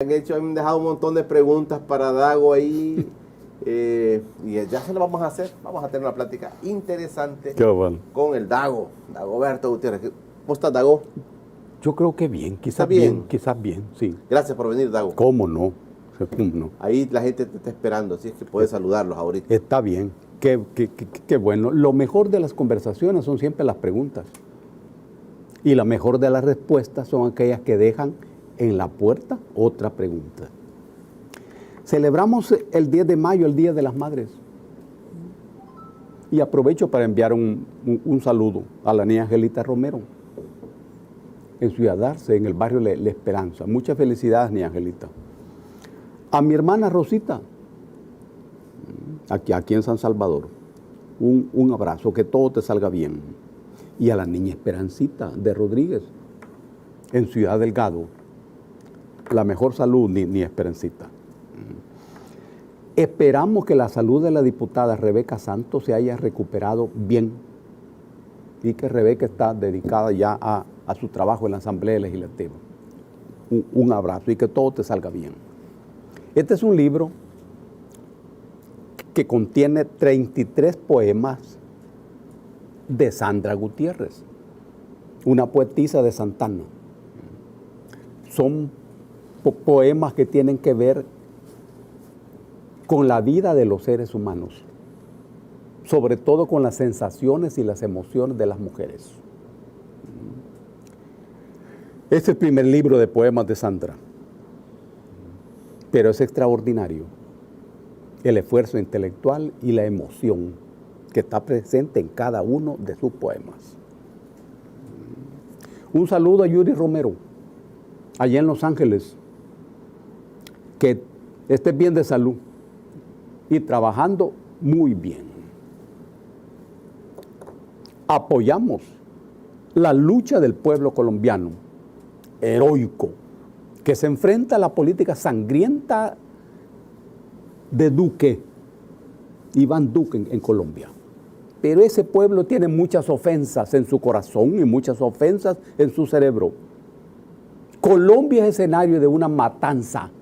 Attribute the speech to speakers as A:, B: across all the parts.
A: Han dejado un montón de preguntas para Dago ahí y ya se lo vamos a hacer. Vamos a tener una plática interesante con el Dagoberto Gutiérrez. ¿Cómo estás, Dago?
B: Yo creo que bien, quizás bien, sí.
A: Gracias por venir, Dago.
B: ¿Cómo no? ¿Cómo no?
A: Ahí la gente te está esperando, así es que puedes saludarlos ahorita.
B: Está bien, qué bueno. Lo mejor de las conversaciones son siempre las preguntas. Y la mejor de las respuestas son aquellas que dejan en la puerta otra pregunta. Celebramos el 10 de mayo, el Día de las Madres. Y aprovecho para enviar un saludo a la niña Angelita Romero, en Ciudad Arce, en el barrio La Esperanza. Muchas felicidades, niña Angelita. A mi hermana Rosita, aquí en San Salvador, un abrazo, que todo te salga bien. Y a la niña Esperancita de Rodríguez, en Ciudad Delgado, la mejor salud, ni Esperancita. Esperamos que la salud de la diputada Rebeca Santos se haya recuperado bien y que Rebeca está dedicada ya a su trabajo en la Asamblea Legislativa. Un abrazo y que todo te salga bien. Este es un libro que contiene 33 poemas de Sandra Gutiérrez, una poetisa de Santana. Son poemas que tienen que ver con la vida de los seres humanos, sobre todo con las sensaciones y las emociones de las mujeres. Este es el primer libro de poemas de Sandra, pero es extraordinario el esfuerzo intelectual y la emoción que está presente en cada uno de sus poemas. Un saludo a Yuri Romero, allá en Los Ángeles, que esté bien de salud y trabajando muy bien. Apoyamos la lucha del pueblo colombiano, heroico, que se enfrenta a la política sangrienta de Duque, Iván Duque en Colombia. Pero ese pueblo tiene muchas ofensas en su corazón y muchas ofensas en su cerebro. Colombia es escenario de una matanza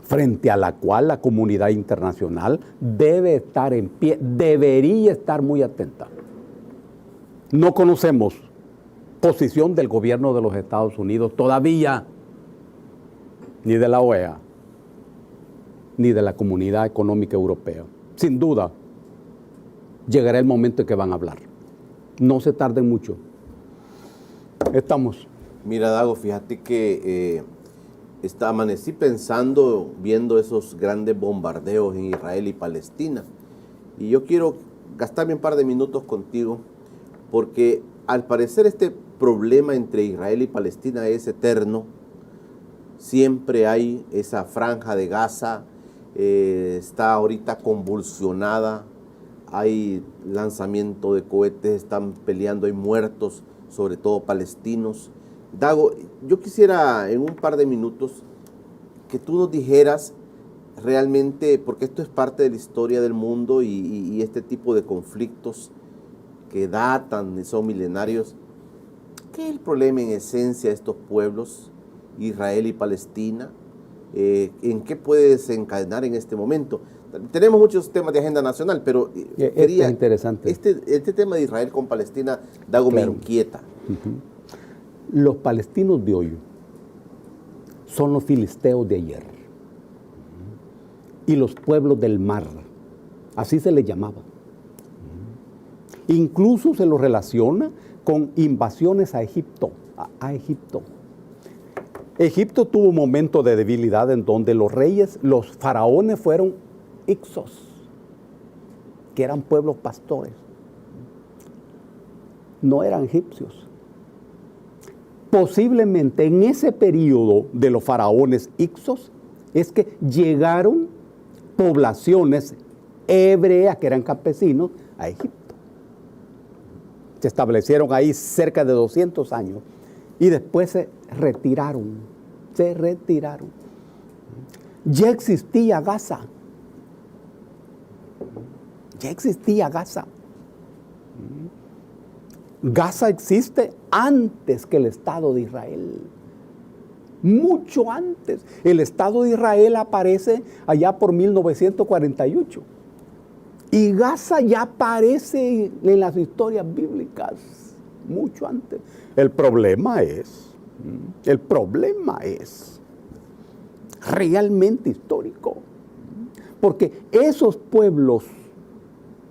B: frente a la cual la comunidad internacional debe estar en pie, debería estar muy atenta. No conocemos posición del gobierno de los Estados Unidos todavía, ni de la OEA, ni de la Comunidad Económica Europea. Sin duda, llegará el momento en que van a hablar. No se tarden mucho. Estamos.
A: Mira, Dago, fíjate que amanecí pensando, viendo esos grandes bombardeos en Israel y Palestina. Y yo quiero gastarme un par de minutos contigo, porque al parecer este problema entre Israel y Palestina es eterno. Siempre hay esa franja de Gaza, está ahorita convulsionada, hay lanzamiento de cohetes, están peleando, hay muertos, sobre todo palestinos. Dago, yo quisiera en un par de minutos que tú nos dijeras realmente, porque esto es parte de la historia del mundo y este tipo de conflictos que datan, son milenarios, ¿qué es el problema en esencia de estos pueblos, Israel y Palestina? ¿En qué puede desencadenar en este momento? Tenemos muchos temas de agenda nacional, pero
B: quería, es interesante.
A: Este tema de Israel con Palestina, Dago, claro, me inquieta.
B: Los palestinos de hoy son los filisteos de ayer y los pueblos del mar, así se les llamaba. Incluso se los relaciona con invasiones a Egipto. Egipto tuvo un momento de debilidad en donde los reyes, los faraones fueron Ixos, que eran pueblos pastores, no eran egipcios. Posiblemente en ese periodo de los faraones Ixos es que llegaron poblaciones hebreas que eran campesinos a Egipto. Se establecieron ahí cerca de 200 años y después se retiraron. Ya existía Gaza. Gaza existe antes que el Estado de Israel. mucho antes. El Estado de Israel aparece allá por 1948. Y Gaza ya aparece en las historias bíblicas mucho antes. El problema es realmente histórico. Porque esos pueblos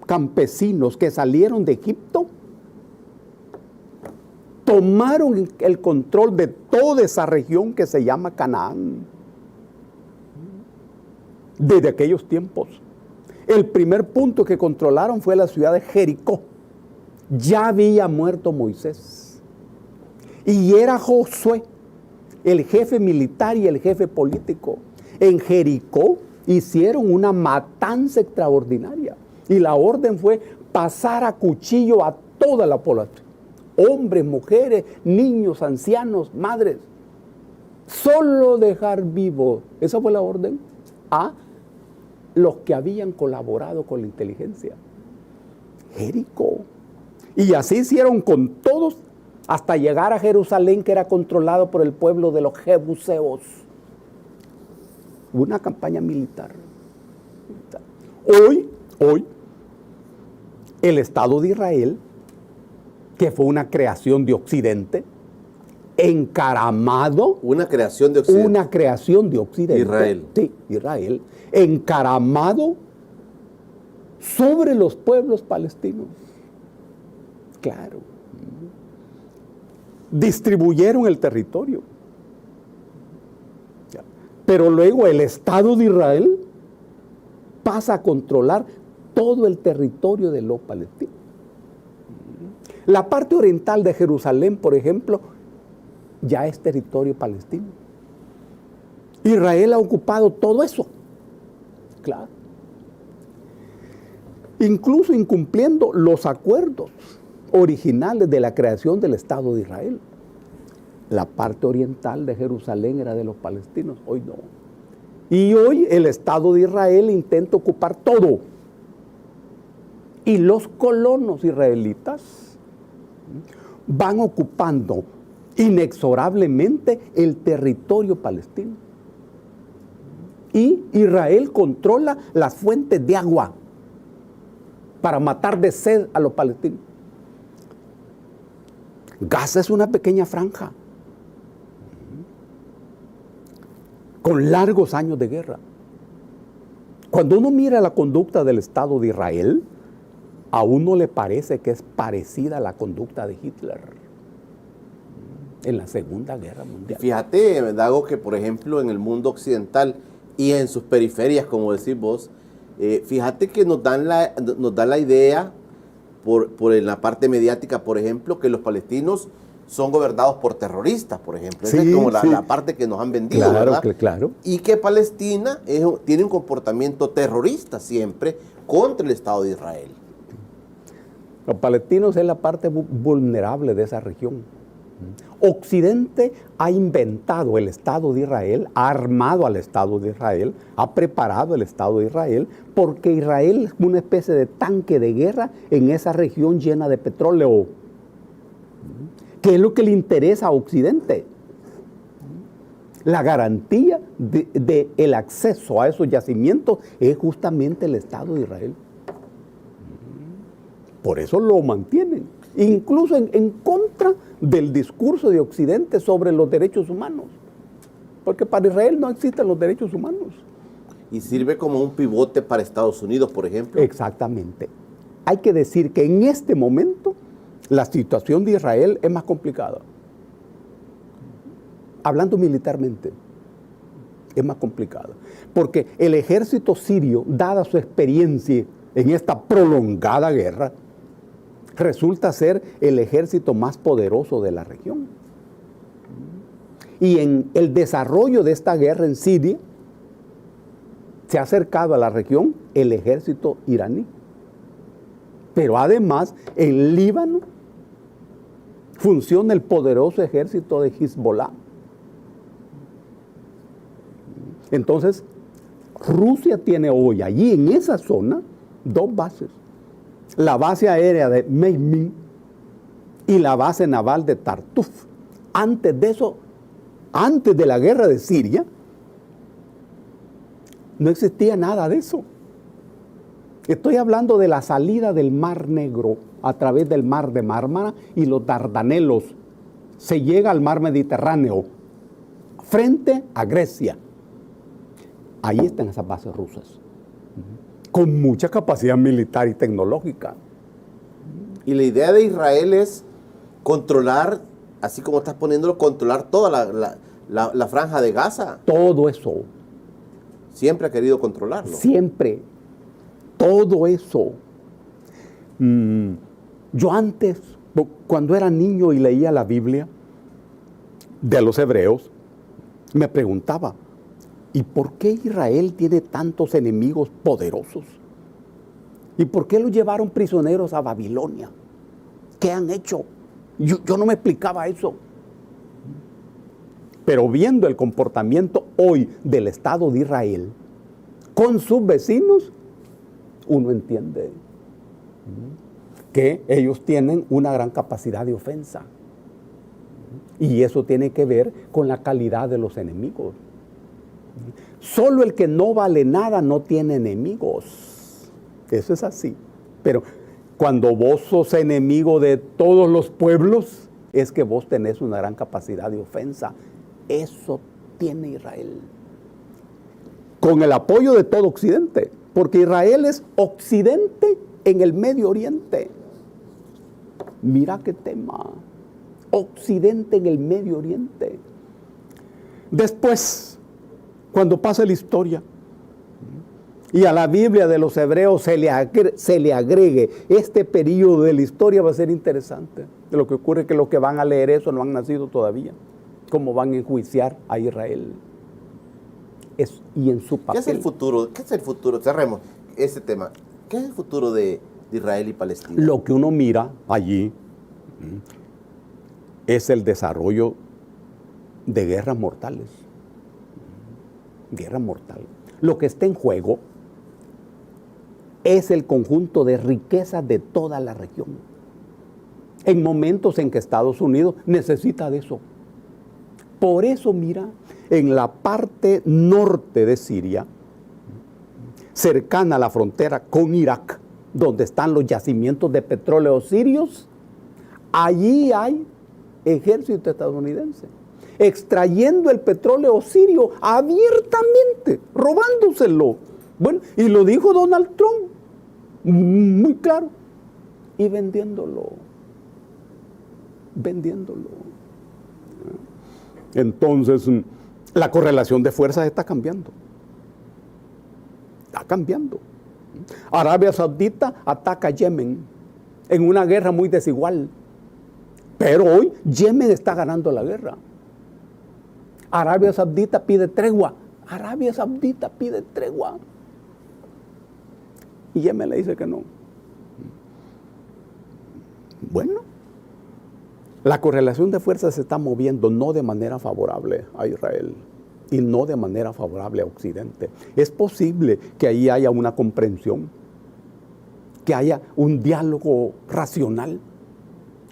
B: campesinos que salieron de Egipto tomaron el control de toda esa región que se llama Canaán. Desde aquellos tiempos. El primer punto que controlaron fue la ciudad de Jericó. Ya había muerto Moisés. Y era Josué, el jefe militar y el jefe político. En Jericó hicieron una matanza extraordinaria. Y la orden fue pasar a cuchillo a toda la población. Hombres, mujeres, niños, ancianos, madres. Solo dejar vivo, esa fue la orden, a los que habían colaborado con la inteligencia. Jericó. Y así hicieron con todos hasta llegar a Jerusalén, que era controlado por el pueblo de los jebuseos. Una campaña militar. Hoy, el Estado de Israel, que fue una creación de Occidente, encaramado.
A: Una creación de Occidente.
B: Una creación de Occidente.
A: Israel.
B: Sí, Israel. Encaramado sobre los pueblos palestinos. Claro. Distribuyeron el territorio. Pero luego el Estado de Israel pasa a controlar todo el territorio de los palestinos. La parte oriental de Jerusalén, por ejemplo, ya es territorio palestino. Israel ha ocupado todo eso. Claro. Incluso incumpliendo los acuerdos originales de la creación del Estado de Israel. La parte oriental de Jerusalén era de los palestinos, hoy no. Y hoy el Estado de Israel intenta ocupar todo. Y los colonos israelitas van ocupando inexorablemente el territorio palestino. Y Israel controla las fuentes de agua para matar de sed a los palestinos. Gaza es una pequeña franja con largos años de guerra. Cuando uno mira la conducta del Estado de Israel, a uno le parece que es parecida a la conducta de Hitler en la Segunda Guerra Mundial.
A: Fíjate, Dago, que por ejemplo en el mundo occidental y en sus periferias, como decís vos, fíjate que nos da la idea, por en la parte mediática, por ejemplo, que los palestinos son gobernados por terroristas, por ejemplo. Esa es como la parte que nos han vendido,
B: claro,
A: ¿verdad?
B: Claro.
A: Y que Palestina tiene un comportamiento terrorista siempre contra el Estado de Israel.
B: Los palestinos es la parte vulnerable de esa región. Occidente ha inventado el Estado de Israel, ha armado al Estado de Israel, ha preparado el Estado de Israel, porque Israel es una especie de tanque de guerra en esa región llena de petróleo. ¿Qué es lo que le interesa a Occidente? La garantía de el acceso a esos yacimientos es justamente el Estado de Israel. Por eso lo mantienen, incluso en contra del discurso de Occidente sobre los derechos humanos. Porque para Israel no existen los derechos humanos.
A: Y sirve como un pivote para Estados Unidos, por ejemplo.
B: Exactamente. Hay que decir que en este momento la situación de Israel es más complicada. Hablando militarmente, es más complicada. Porque el ejército sirio, dada su experiencia en esta prolongada guerra, resulta ser el ejército más poderoso de la región. Y en el desarrollo de esta guerra en Siria, se ha acercado a la región el ejército iraní. Pero además, en Líbano, funciona el poderoso ejército de Hezbollah. Entonces, Rusia tiene hoy allí en esa zona dos bases. La base aérea de Meymin y la base naval de Tartuf. Antes de eso antes de la guerra de Siria, no existía nada de eso. Estoy hablando de la salida del Mar Negro a través del Mar de Mármara y los Dardanelos. Se llega al Mar Mediterráneo, frente a Grecia. Ahí están esas bases rusas, con mucha capacidad militar y tecnológica.
A: Y la idea de Israel es controlar, así como estás poniéndolo, controlar toda la franja de Gaza.
B: Todo eso.
A: Siempre ha querido controlarlo.
B: Siempre. Todo eso. Yo antes, cuando era niño y leía la Biblia de los hebreos, me preguntaba, ¿y por qué Israel tiene tantos enemigos poderosos? ¿Y por qué los llevaron prisioneros a Babilonia? ¿Qué han hecho? Yo no me explicaba eso. Pero viendo el comportamiento hoy del Estado de Israel con sus vecinos, uno entiende que ellos tienen una gran capacidad de ofensa. Y eso tiene que ver con la calidad de los enemigos. Solo el que no vale nada no tiene enemigos. Eso es así. Pero cuando vos sos enemigo de todos los pueblos, es que vos tenés una gran capacidad de ofensa. Eso tiene Israel. Con el apoyo de todo Occidente. Porque Israel es Occidente en el Medio Oriente. Mira qué tema. Occidente en el Medio Oriente. Después, cuando pase la historia y a la Biblia de los hebreos se le agregue este periodo de la historia, va a ser interesante. Lo que ocurre es que los que van a leer eso no han nacido todavía. ¿Cómo van a enjuiciar a Israel? Y en su papel.
A: ¿Qué es el futuro? ¿Qué es el futuro? Cerremos ese tema. ¿Qué es el futuro de Israel y Palestina?
B: Lo que uno mira allí es el desarrollo de guerras mortales. Guerra mortal. Lo que está en juego es el conjunto de riquezas de toda la región. En momentos en que Estados Unidos necesita de eso. Por eso, mira, en la parte norte de Siria, cercana a la frontera con Irak, donde están los yacimientos de petróleo sirios, allí hay ejército estadounidense extrayendo el petróleo sirio abiertamente, robándoselo. Bueno, y lo dijo Donald Trump, muy claro, y vendiéndolo. Entonces, la correlación de fuerzas está cambiando. Está cambiando. Arabia Saudita ataca a Yemen en una guerra muy desigual. Pero hoy Yemen está ganando la guerra. Arabia Saudita pide tregua. Y Yemen le dice que no. Bueno, la correlación de fuerzas se está moviendo no de manera favorable a Israel y no de manera favorable a Occidente. Es posible que ahí haya una comprensión, que haya un diálogo racional.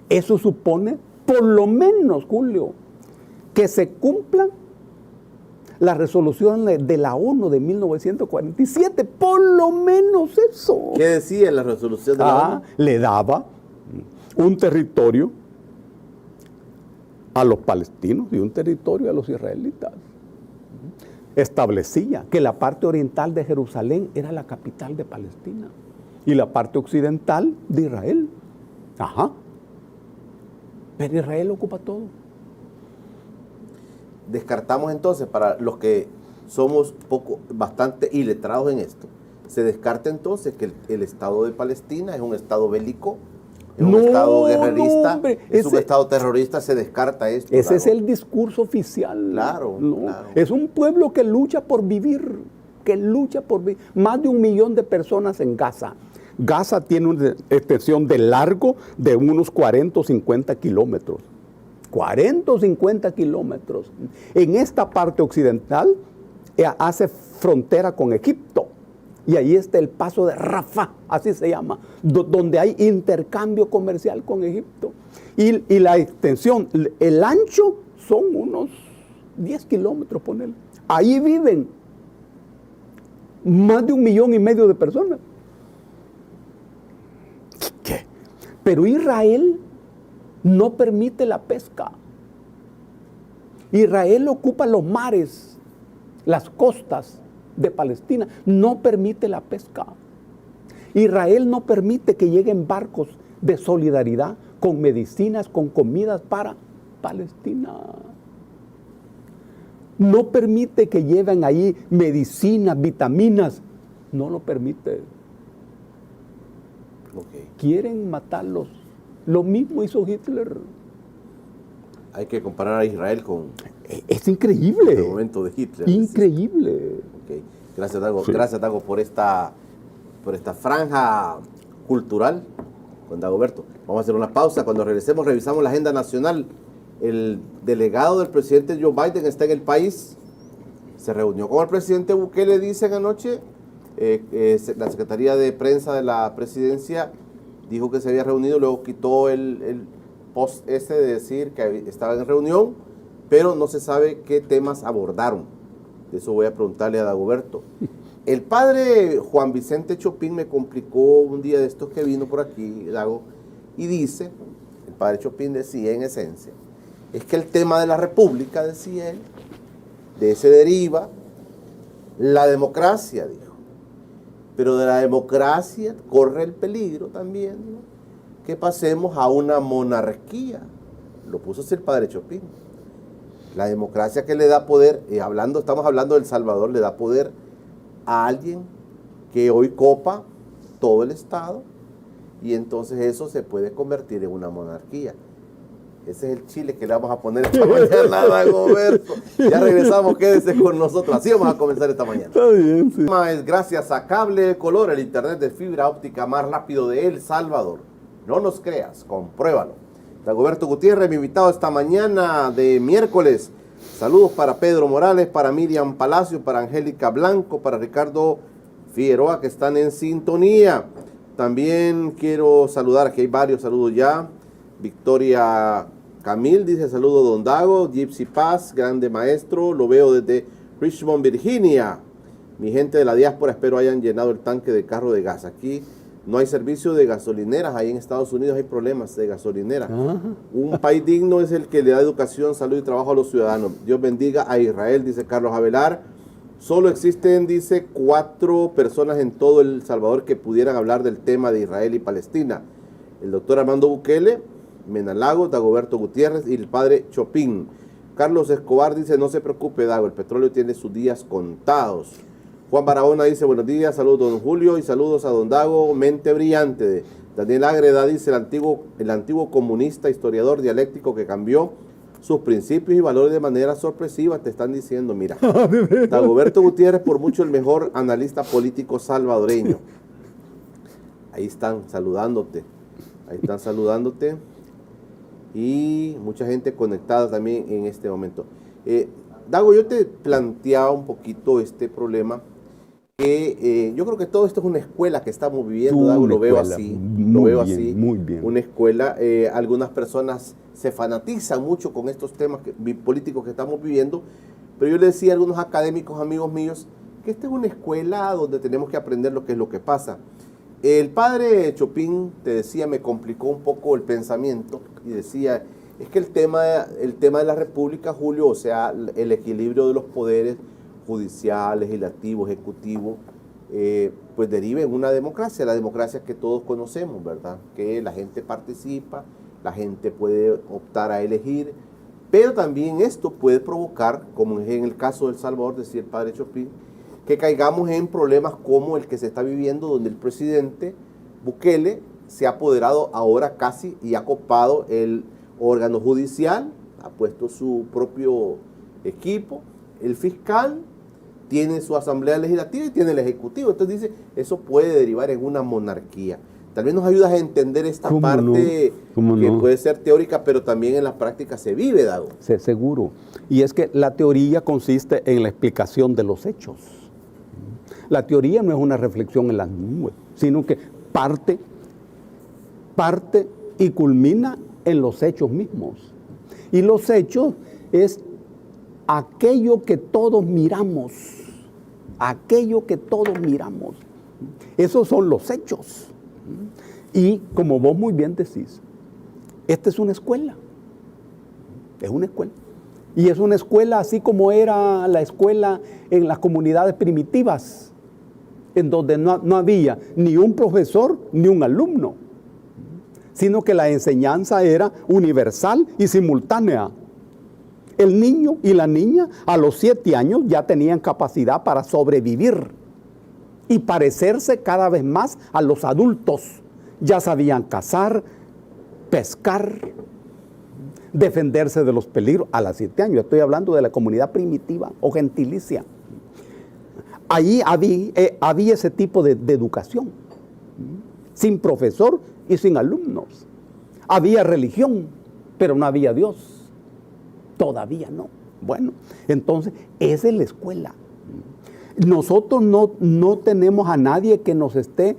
B: Eso supone, por lo menos, Julio, que se cumplan las resoluciones de la ONU de 1947, por lo menos eso.
A: ¿Qué decía la resolución de la ONU?
B: Le daba un territorio a los palestinos y un territorio a los israelitas. Establecía que la parte oriental de Jerusalén era la capital de Palestina y la parte occidental de Israel. Pero Israel ocupa todo.
A: Descartamos entonces, para los que somos bastante iletrados en esto, se descarta entonces que el Estado de Palestina es un Estado bélico, es un Estado guerrerista, es un Estado terrorista, se descarta esto.
B: Ese es el discurso oficial.
A: Claro.
B: Es un pueblo que lucha por vivir, Más de 1 millón de personas en Gaza. Gaza tiene una extensión de largo de unos 40 o 50 kilómetros. 40 o 50 kilómetros. En esta parte occidental hace frontera con Egipto. Y ahí está el paso de Rafah, así se llama, donde hay intercambio comercial con Egipto. Y la extensión, el ancho son unos 10 kilómetros, ponele. Ahí viven más de 1,5 millones de personas. ¿Qué? Pero Israel no permite la pesca. Israel ocupa los mares, las costas de Palestina, no permite la pesca. Israel no permite que lleguen barcos de solidaridad con medicinas, con comidas para Palestina. No permite que lleven ahí medicinas, vitaminas. No lo permite.
A: Okay.
B: Quieren matarlos. Lo mismo hizo Hitler.
A: Hay que comparar a Israel con
B: Es increíble.
A: el momento de Hitler.
B: Increíble.
A: Okay. Gracias, Dago.
B: Sí.
A: Gracias, Dago, por esta franja cultural con Dagoberto. Vamos a hacer una pausa. Cuando regresemos, revisamos la agenda nacional. El delegado del presidente Joe Biden está en el país. Se reunió con el presidente Bukele, dicen anoche. La Secretaría de Prensa de la Presidencia dijo que se había reunido, luego quitó el post ese de decir que estaba en reunión, pero no se sabe qué temas abordaron. De eso voy a preguntarle a Dagoberto. El padre Juan Vicente Chopin me complicó un día de estos que vino por aquí, Dago, y dice, el padre Chopin decía en esencia, es que el tema de la república, decía él, de ese deriva la democracia, dijo. Pero de la democracia corre el peligro también, ¿no?, que pasemos a una monarquía. Lo puso así el padre Chopin. La democracia que le da poder, estamos hablando de El Salvador, le da poder a alguien que hoy copa todo el Estado, y entonces eso se puede convertir en una monarquía. Ese es el chile que le vamos a poner esta mañana, Dagoberto. Ya regresamos, quédese con nosotros. Así vamos a comenzar esta mañana.
B: Está bien, sí.
A: Es gracias a Cable de Color, el internet de fibra óptica más rápido de El Salvador. No nos creas, compruébalo. Dagoberto Gutiérrez, mi invitado esta mañana de miércoles. Saludos para Pedro Morales, para Miriam Palacio, para Angélica Blanco, para Ricardo Figueroa, que están en sintonía. También quiero saludar, aquí hay varios saludos ya. Victoria Camil dice, saludo don Dago. Gypsy Paz, grande maestro, lo veo desde Richmond, Virginia. Mi gente de la diáspora, espero hayan llenado el tanque de carro de gas. Aquí no hay servicio de gasolineras, ahí en Estados Unidos hay problemas de gasolinera. Un país digno es el que le da educación, salud y trabajo a los ciudadanos. Dios bendiga a Israel, dice Carlos Avelar. Solo existen, dice, 4 personas en todo El Salvador que pudieran hablar del tema de Israel y Palestina. El doctor Armando Bukele, Menalago, Dagoberto Gutiérrez y el padre Chopin. Carlos Escobar dice, no se preocupe, Dago, el petróleo tiene sus días contados. Juan Barahona dice, buenos días, saludos don Julio y saludos a don Dago, mente brillante. Daniel Ágreda dice, el antiguo comunista, historiador dialéctico que cambió sus principios y valores de manera sorpresiva, te están diciendo, mira, Dagoberto Gutiérrez por mucho el mejor analista político salvadoreño. Ahí están saludándote. Y mucha gente conectada también en este momento. Dago, yo te planteaba un poquito este problema, que yo creo que todo esto es una escuela que estamos viviendo, Dago, lo veo así.
B: Muy bien.
A: Una escuela, algunas personas se fanatizan mucho con estos temas políticos que estamos viviendo, pero yo le decía a algunos académicos, amigos míos, que esta es una escuela donde tenemos que aprender lo que es lo que pasa. El padre Chopin, te decía, me complicó un poco el pensamiento y decía, es que el tema de la república, Julio, o sea, el equilibrio de los poderes judicial, legislativo, ejecutivo, pues deriva en una democracia, la democracia que todos conocemos, ¿verdad? Que la gente participa, la gente puede optar a elegir, pero también esto puede provocar, como en el caso de El Salvador, decía el padre Chopin, que caigamos en problemas como el que se está viviendo, donde el presidente Bukele se ha apoderado ahora casi y ha copado el órgano judicial, ha puesto su propio equipo, el fiscal tiene su asamblea legislativa y tiene el ejecutivo. Entonces dice, eso puede derivar en una monarquía. Tal vez nos ayudas a entender esta parte que puede ser teórica, pero también en la práctica se vive, Dago.
B: Sí, seguro. Y es que la teoría consiste en la explicación de los hechos. La teoría no es una reflexión en las nubes, sino que parte y culmina en los hechos mismos. Y los hechos es aquello que todos miramos, aquello que todos miramos. Esos son los hechos. Y como vos muy bien decís, esta es una escuela. Es una escuela. Y es una escuela así como era la escuela en las comunidades primitivas, en donde no había ni un profesor ni un alumno, sino que la enseñanza era universal y simultánea. El niño y la niña a los 7 años ya tenían capacidad para sobrevivir y parecerse cada vez más a los adultos. Ya sabían cazar, pescar, defenderse de los peligros a los 7 años. Estoy hablando de la comunidad primitiva o gentilicia. Ahí había ese tipo de educación, sin profesor y sin alumnos. Había religión, pero no había Dios. Todavía no. Bueno, entonces esa es la escuela. Nosotros no tenemos a nadie que nos esté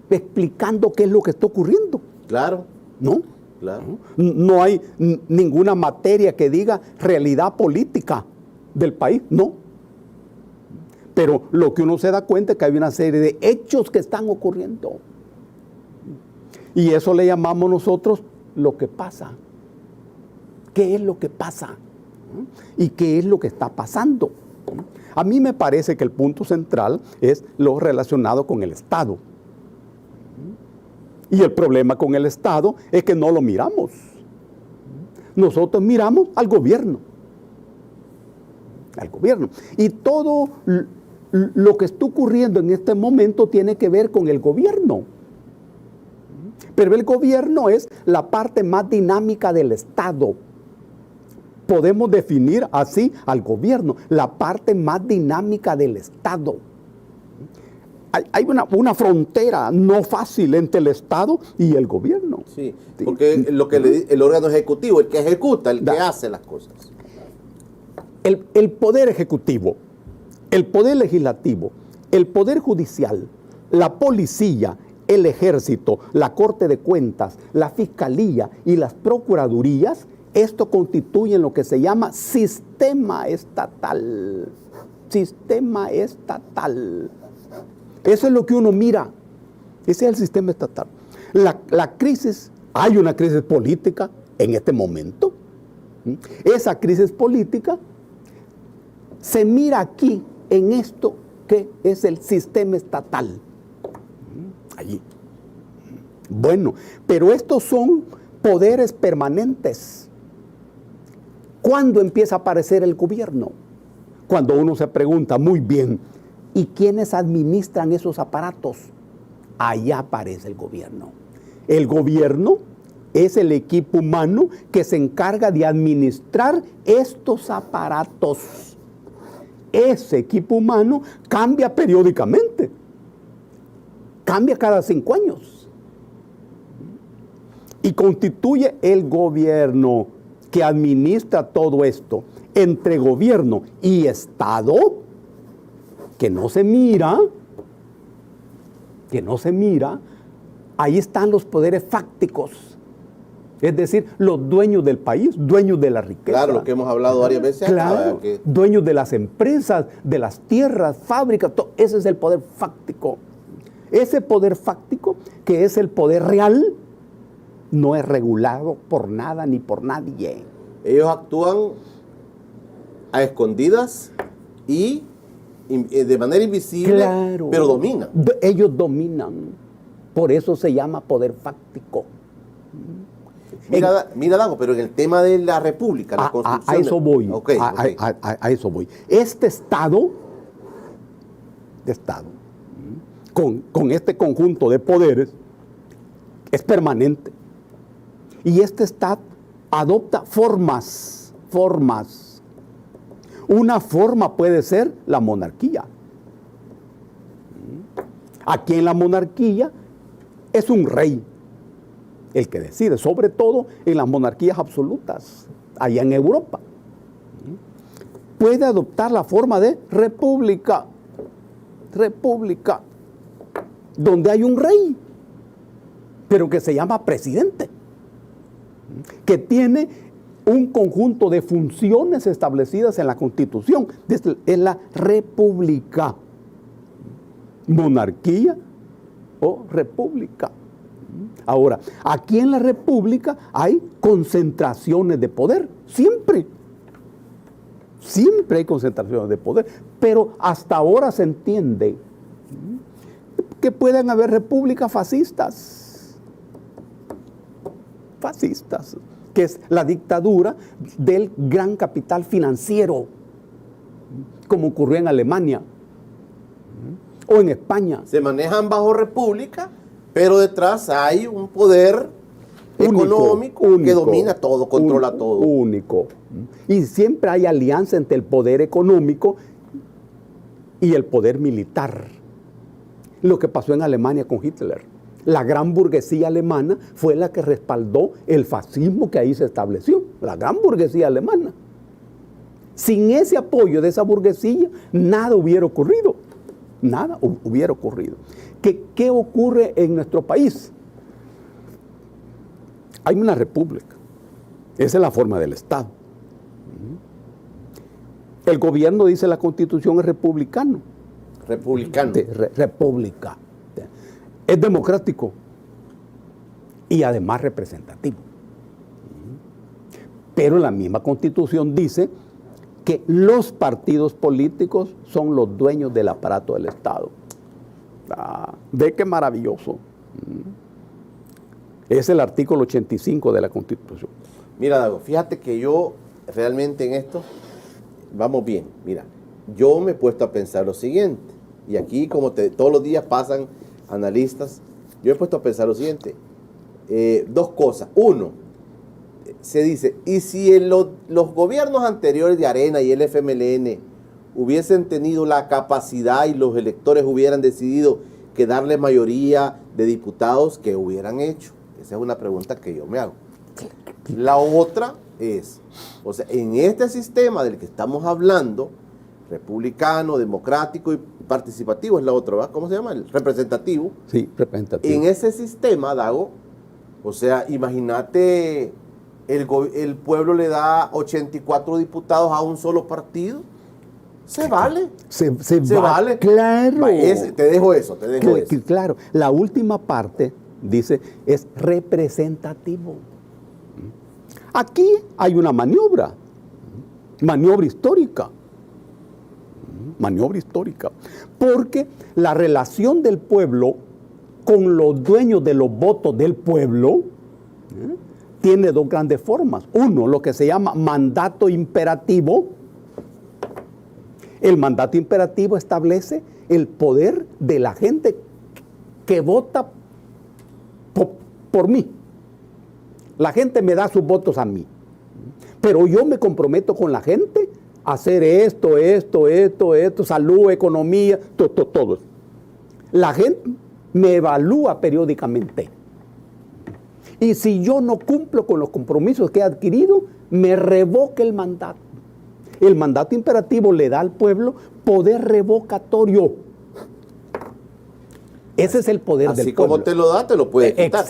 B: explicando qué es lo que está ocurriendo.
A: Claro.
B: ¿No?
A: Claro.
B: No hay ninguna materia que diga realidad política del país, no. Pero lo que uno se da cuenta es que hay una serie de hechos que están ocurriendo. Y eso le llamamos nosotros lo que pasa. ¿Qué es lo que pasa? ¿Y qué es lo que está pasando? A mí me parece que el punto central es lo relacionado con el Estado. Y el problema con el Estado es que no lo miramos. Nosotros miramos al gobierno. Al gobierno. Y todo lo que está ocurriendo en este momento tiene que ver con el gobierno. Pero el gobierno es la parte más dinámica del Estado. Podemos definir así al gobierno, la parte más dinámica del Estado. Hay una frontera no fácil entre el Estado y el gobierno.
A: Sí, porque lo que el órgano ejecutivo, el que ejecuta, el que hace las cosas.
B: El poder ejecutivo, el poder legislativo, el poder judicial, la policía, el ejército, la Corte de Cuentas, la Fiscalía y las Procuradurías, esto constituye lo que se llama sistema estatal. Sistema estatal. Eso es lo que uno mira. Ese es el sistema estatal. La crisis, hay una crisis política en este momento. Esa crisis política se mira aquí, en esto que es el sistema estatal. Allí. Bueno, pero estos son poderes permanentes. ¿Cuándo empieza a aparecer el gobierno? Cuando uno se pregunta, muy bien, ¿y quiénes administran esos aparatos? Allá aparece el gobierno. El gobierno es el equipo humano que se encarga de administrar estos aparatos. Ese equipo humano cambia periódicamente. Cambia cada 5 años. Y constituye el gobierno que administra todo esto. Entre gobierno y Estado, que no se mira, ahí están los poderes fácticos. Es decir, los dueños del país, dueños de la riqueza.
A: Claro, lo que hemos hablado varias veces.
B: Claro, dueños de las empresas, de las tierras, fábricas, ese es el poder fáctico. Ese poder fáctico, que es el poder real, no es regulado por nada ni por nadie.
A: Ellos actúan a escondidas y de manera invisible,
B: claro,
A: pero dominan.
B: Ellos dominan. Por eso se llama poder fáctico.
A: Mira, Dago, pero en el tema de la República, la Constitución.
B: A eso voy.
A: Okay.
B: A eso voy. Este Estado, con este conjunto de poderes, es permanente. Y este Estado adopta formas. Una forma puede ser la monarquía. Aquí en la monarquía es un rey el que decide, sobre todo en las monarquías absolutas, allá en Europa. Puede adoptar la forma de república, donde hay un rey, pero que se llama presidente, que tiene un conjunto de funciones establecidas en la Constitución. Es la república. Monarquía o república. Ahora, aquí en la república hay concentraciones de poder, siempre. Siempre hay concentraciones de poder, pero hasta ahora se entiende que pueden haber repúblicas fascistas, que es la dictadura del gran capital financiero, como ocurrió en Alemania o en España.
A: Se manejan bajo república, pero detrás hay un poder económico que domina todo, controla todo.
B: Único. Y siempre hay alianza entre el poder económico y el poder militar. Lo que pasó en Alemania con Hitler. La gran burguesía alemana fue la que respaldó el fascismo que ahí se estableció. La gran burguesía alemana. Sin ese apoyo de esa burguesía, nada hubiera ocurrido. Nada hubiera ocurrido. ¿Qué ocurre en nuestro país? Hay una república. Esa es la forma del Estado. El gobierno, dice la Constitución, es republicano.
A: Republicano.
B: República. Es democrático y además representativo. Pero la misma Constitución dice que los partidos políticos son los dueños del aparato del Estado. Ve qué maravilloso. Es el artículo 85 de la Constitución.
A: Mira, Dago, fíjate que yo realmente en esto vamos bien. Mira, yo me he puesto a pensar lo siguiente, y aquí como todos los días pasan analistas, yo he puesto a pensar lo siguiente. Dos cosas. Uno, se dice, ¿y si los gobiernos anteriores de Arena y el FMLN hubiesen tenido la capacidad y los electores hubieran decidido que darle mayoría de diputados, qué hubieran hecho? Esa es una pregunta que yo me hago. La otra es, o sea, en este sistema del que estamos hablando, republicano, democrático y participativo es la otra, ¿verdad? ¿Cómo se llama? El representativo.
B: Sí, representativo.
A: En ese sistema, Dago, o sea, imagínate, el pueblo le da 84 diputados a un solo partido. Se vale.
B: Se
A: vale.
B: Claro.
A: Te dejo eso.
B: Claro. La última parte dice es representativo. Aquí hay una maniobra histórica. Maniobra histórica. Porque la relación del pueblo con los dueños de los votos del pueblo tiene dos grandes formas. Uno, lo que se llama mandato imperativo. El mandato imperativo establece el poder de la gente que vota por mí. La gente me da sus votos a mí. Pero yo me comprometo con la gente a hacer esto, salud, economía, todo. La gente me evalúa periódicamente. Y si yo no cumplo con los compromisos que he adquirido, me revoca el mandato. El mandato imperativo le da al pueblo poder revocatorio. Ese es el poder del pueblo.
A: Así como te lo da, te lo puede quitar.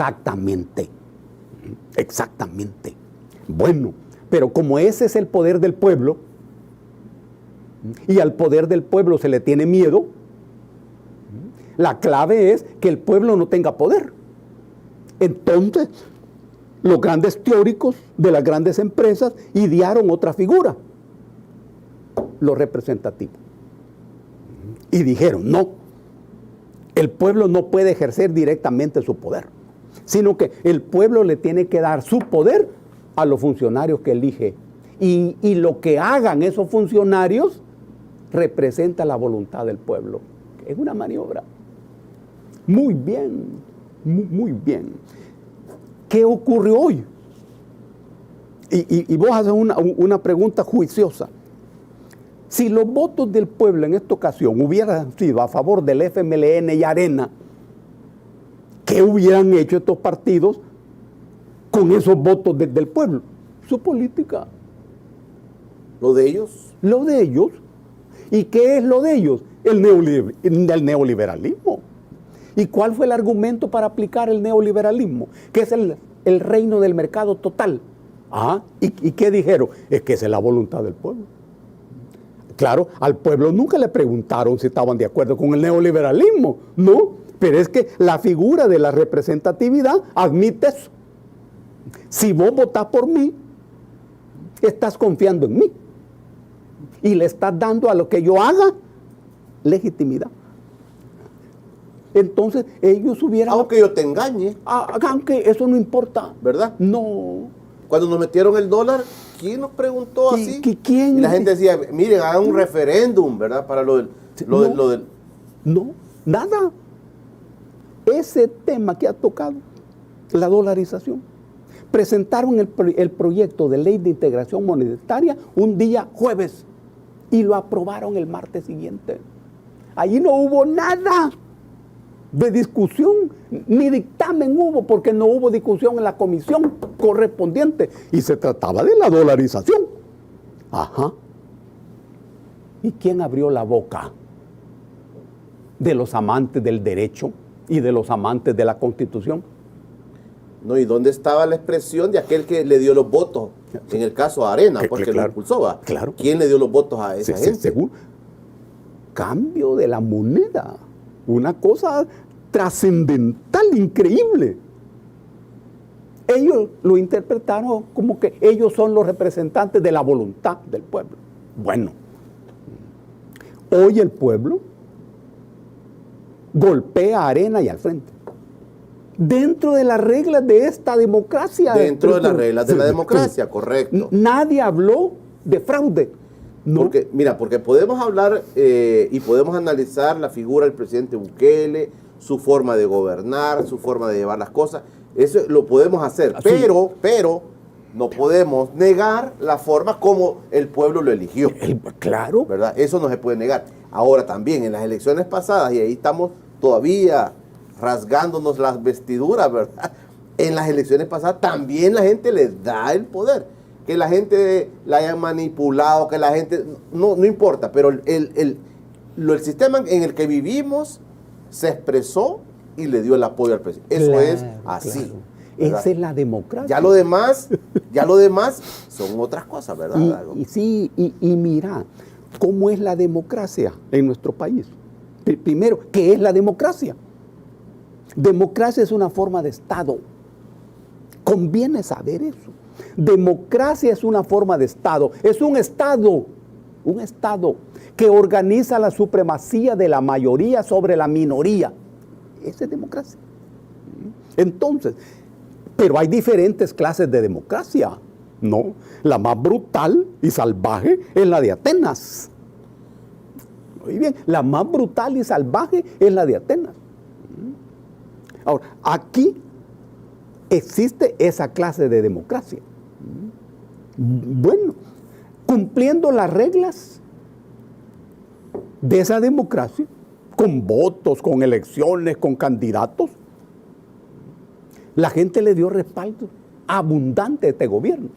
B: Exactamente. Bueno, pero como ese es el poder del pueblo, y al poder del pueblo se le tiene miedo, la clave es que el pueblo no tenga poder. Entonces, los grandes teóricos de las grandes empresas idearon otra figura, lo representativo. Y dijeron, no, el pueblo no puede ejercer directamente su poder, sino que el pueblo le tiene que dar su poder a los funcionarios que elige. Y lo que hagan esos funcionarios representa la voluntad del pueblo. Es una maniobra. Muy bien, muy bien. ¿Qué ocurrió hoy? Y vos haces una pregunta juiciosa. Si los votos del pueblo en esta ocasión hubieran sido a favor del FMLN y Arena, ¿qué hubieran hecho estos partidos con esos votos del pueblo? Su política.
A: ¿Lo de ellos?
B: Lo de ellos. ¿Y qué es lo de ellos? El neoliberalismo. ¿Y cuál fue el argumento para aplicar el neoliberalismo? Que es el reino del mercado total. Ah, ¿y qué dijeron? Es que esa es la voluntad del pueblo. Claro, al pueblo nunca le preguntaron si estaban de acuerdo con el neoliberalismo, no, pero es que la figura de la representatividad admite eso. Si vos votás por mí, estás confiando en mí y le estás dando a lo que yo haga legitimidad. Entonces ellos hubieran...
A: Aunque yo te engañe.
B: Aunque eso no importa.
A: ¿Verdad?
B: No.
A: Cuando nos metieron el dólar, ¿quién nos preguntó así?
B: ¿Quién?
A: Y la gente decía, miren, hagan un referéndum, ¿verdad? Para lo del...
B: No, nada. Ese tema que ha tocado, la dolarización. Presentaron el proyecto de ley de integración monetaria un día jueves y lo aprobaron el martes siguiente. Allí no hubo nada de discusión, ni dictamen hubo, porque no hubo discusión en la comisión correspondiente y se trataba de la dolarización. Ajá. ¿Y quién abrió la boca? De los amantes del derecho y de los amantes de la Constitución.
A: No, ¿y dónde estaba la expresión de aquel que le dio los votos? En el caso a Arena, porque
B: claro,
A: lo impulsó, ¿va?
B: Claro.
A: ¿Quién le dio los votos a esa gente?
B: Según cambio de la moneda. Una cosa trascendental, increíble. Ellos lo interpretaron como que ellos son los representantes de la voluntad del pueblo. Bueno, hoy el pueblo golpea a Arena y al frente. Dentro de las reglas de esta democracia.
A: Dentro de las reglas de la democracia, correcto.
B: Nadie habló de fraude. No.
A: Porque podemos hablar y podemos analizar la figura del presidente Bukele, su forma de gobernar, su forma de llevar las cosas. Eso lo podemos hacer, pero no podemos negar la forma como el pueblo lo eligió.
B: Claro.
A: ¿Verdad? Eso no se puede negar. Ahora también, en las elecciones pasadas, y ahí estamos todavía rasgándonos las vestiduras, ¿verdad? En las elecciones pasadas también la gente les da el poder. Que la gente la haya manipulado, que la gente... No importa, pero el sistema en el que vivimos se expresó y le dio el apoyo al presidente. Eso es así. Claro.
B: Esa es la democracia.
A: Ya lo demás son otras cosas, ¿verdad?
B: Y mira, ¿cómo es la democracia en nuestro país? Primero, ¿qué es la democracia? Democracia es una forma de Estado. Conviene saber eso. Democracia es una forma de Estado. Es un Estado que organiza la supremacía de la mayoría sobre la minoría. Esa es democracia. Entonces, pero hay diferentes clases de democracia, ¿no? La más brutal y salvaje es la de Atenas. Muy bien, la más brutal y salvaje es la de Atenas. Ahora, aquí existe esa clase de democracia. Bueno, cumpliendo las reglas de esa democracia, con votos, con elecciones, con candidatos, la gente le dio respaldo abundante a este gobierno.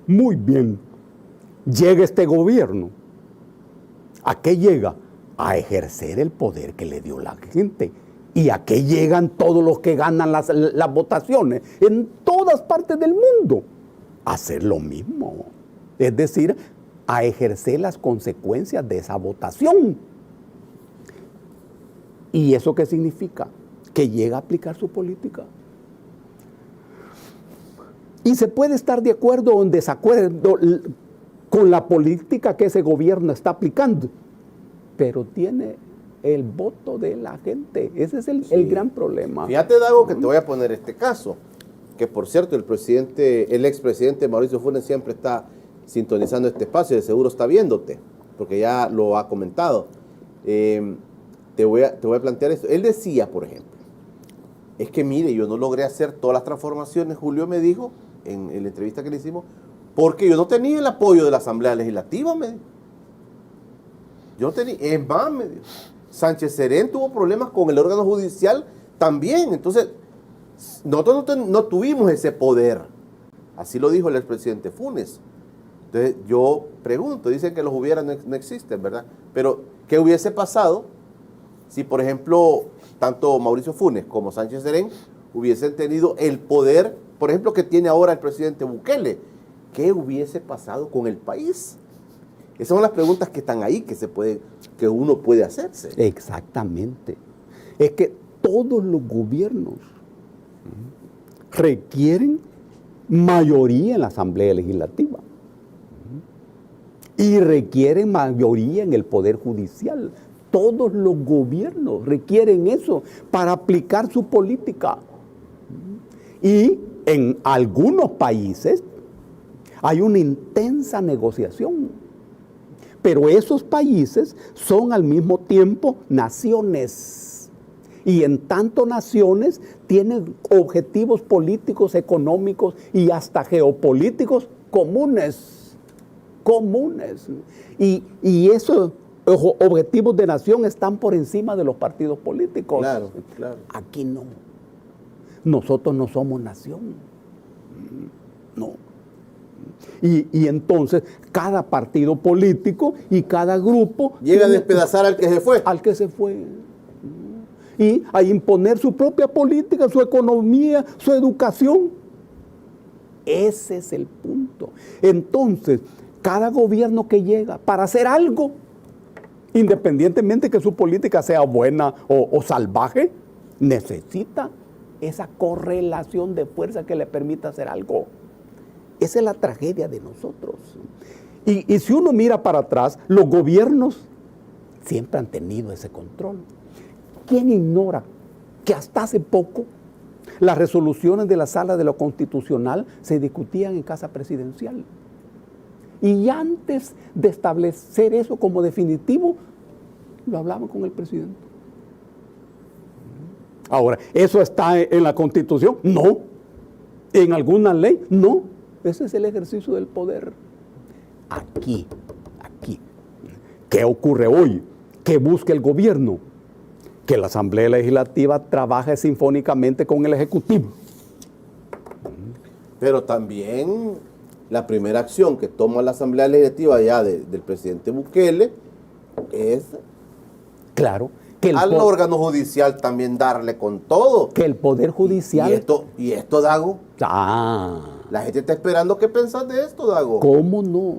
B: Muy bien, llega este gobierno. ¿A qué llega? A ejercer el poder que le dio la gente. ¿Y a qué llegan todos los que ganan las votaciones? En todas partes del mundo. A hacer lo mismo. Es decir, a ejercer las consecuencias de esa votación. ¿Y eso qué significa? Que llega a aplicar su política. Y se puede estar de acuerdo o en desacuerdo con la política que ese gobierno está aplicando, pero tiene el voto de la gente. Ese es el gran problema.
A: Fíjate, Dago, que te voy a poner este caso, que por cierto el expresidente Mauricio Funes siempre está sintonizando este espacio, de seguro está viéndote, porque ya lo ha comentado. Te voy a plantear esto. Él decía, por ejemplo, es que mire, yo no logré hacer todas las transformaciones, Julio me dijo, en la entrevista que le hicimos, porque yo no tenía el apoyo de la Asamblea Legislativa, me dijo. Yo no tenía, es más, me dijo. Sánchez Serén tuvo problemas con el órgano judicial también, entonces nosotros no tuvimos ese poder. Así lo dijo el expresidente Funes. Entonces yo pregunto, dicen que los hubiera no existen, ¿verdad? Pero ¿qué hubiese pasado si, por ejemplo, tanto Mauricio Funes como Sánchez Serén hubiesen tenido el poder, por ejemplo, que tiene ahora el presidente Bukele, ¿qué hubiese pasado con el país? Esas son las preguntas que están ahí, que uno puede hacerse.
B: Exactamente. Es que todos los gobiernos requieren mayoría en la Asamblea Legislativa y requieren mayoría en el Poder Judicial. Todos los gobiernos requieren eso para aplicar su política. Y en algunos países hay una intensa negociación. Pero esos países son al mismo tiempo naciones. Y en tanto naciones tienen objetivos políticos, económicos y hasta geopolíticos comunes. Y esos objetivos de nación están por encima de los partidos políticos.
A: Claro, claro.
B: Aquí no. Nosotros no somos nación. No. Y entonces cada partido político y cada grupo
A: llega a despedazar al que se fue.
B: Al que se fue. Y a imponer su propia política, su economía, su educación. Ese es el punto. Entonces, cada gobierno que llega para hacer algo, independientemente que su política sea buena o salvaje, necesita esa correlación de fuerza que le permita hacer algo. Esa es la tragedia de nosotros. Y si uno mira para atrás, los gobiernos siempre han tenido ese control. ¿Quién ignora que hasta hace poco las resoluciones de la Sala de lo Constitucional se discutían en Casa Presidencial? Y antes de establecer eso como definitivo, lo hablaban con el presidente. Ahora, ¿eso está en la Constitución? No. ¿En alguna ley? No. Ese es el ejercicio del poder. Aquí. ¿Qué ocurre hoy? ¿Qué busca el gobierno? Que la Asamblea Legislativa trabaje sinfónicamente con el Ejecutivo.
A: Pero también la primera acción que toma la Asamblea Legislativa ya del presidente Bukele es...
B: Claro.
A: Al órgano judicial también darle con todo.
B: Que el Poder Judicial...
A: ¿Y esto, Dago?
B: Ah.
A: La gente está esperando qué pensás de esto, Dago.
B: ¿Cómo no?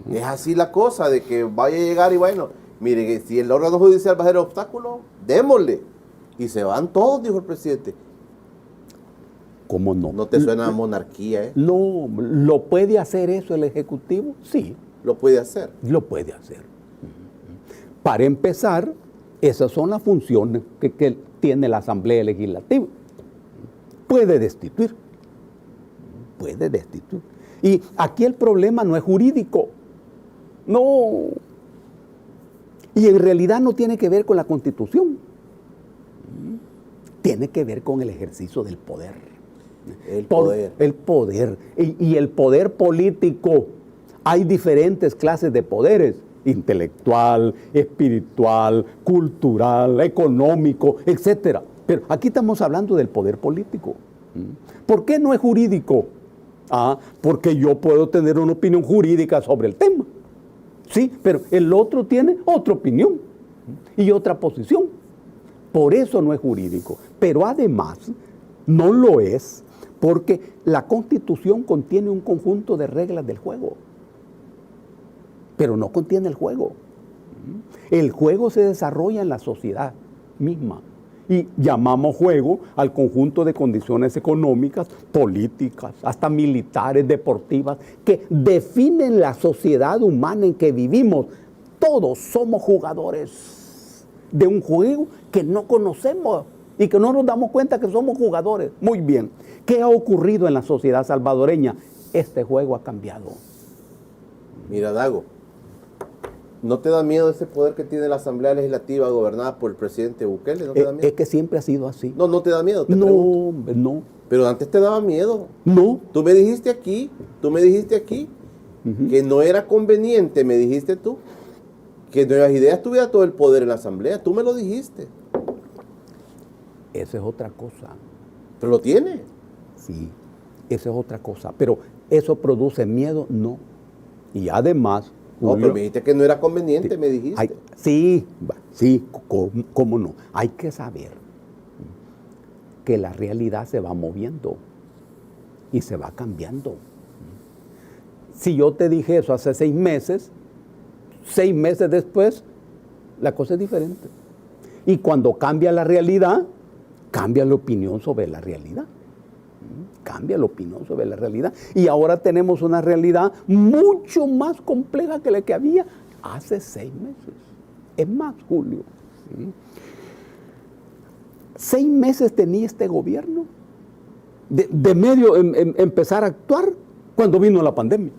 A: Es así la cosa, de que vaya a llegar y bueno, mire, si el órgano judicial va a ser obstáculo, démosle. Y se van todos, dijo el presidente.
B: ¿Cómo no?
A: ¿No te suena a monarquía, eh?
B: No, ¿lo puede hacer eso el Ejecutivo? Sí.
A: Lo puede hacer.
B: Lo puede hacer. Para empezar, esas son las funciones que tiene la Asamblea Legislativa. Puede destituir. Y aquí el problema no es jurídico. No. Y en realidad no tiene que ver con la Constitución. Tiene que ver con el ejercicio del poder.
A: El poder.
B: Y el poder político. Hay diferentes clases de poderes. Intelectual, espiritual, cultural, económico, etc. Pero aquí estamos hablando del poder político. ¿Por qué no es jurídico? Porque yo puedo tener una opinión jurídica sobre el tema. Sí, pero el otro tiene otra opinión y otra posición. Por eso no es jurídico. Pero además, no lo es porque la Constitución contiene un conjunto de reglas del juego. Pero no contiene el juego. El juego se desarrolla en la sociedad misma. Y llamamos juego al conjunto de condiciones económicas, políticas, hasta militares, deportivas, que definen la sociedad humana en que vivimos. Todos somos jugadores de un juego que no conocemos y que no nos damos cuenta que somos jugadores. Muy bien. ¿Qué ha ocurrido en la sociedad salvadoreña? Este juego ha cambiado.
A: Mira, Dago, ¿no te da miedo ese poder que tiene la Asamblea Legislativa gobernada por el presidente Bukele? ¿No te da miedo?
B: Es que siempre ha sido así.
A: No te da miedo.
B: No.
A: Pero antes te daba miedo.
B: No.
A: Tú me dijiste aquí que no era conveniente, me dijiste tú, que Nuevas Ideas tuviera todo el poder en la Asamblea. Tú me lo dijiste.
B: Esa es otra cosa.
A: Pero lo tiene.
B: Sí, esa es otra cosa. Pero ¿eso produce miedo? No. Y además...
A: No, pero me dijiste que no era conveniente, me dijiste.
B: Sí, cómo no. Hay que saber que la realidad se va moviendo y se va cambiando. si yo te dije eso hace 6 meses después, la cosa es diferente. Y cuando cambia la realidad, cambia la opinión sobre la realidad. Cambia la opinión sobre la realidad. Y ahora tenemos una realidad mucho más compleja que la que había hace 6 meses. Es más, Julio. 6 meses tenía este gobierno de medio empezar a actuar cuando vino la pandemia.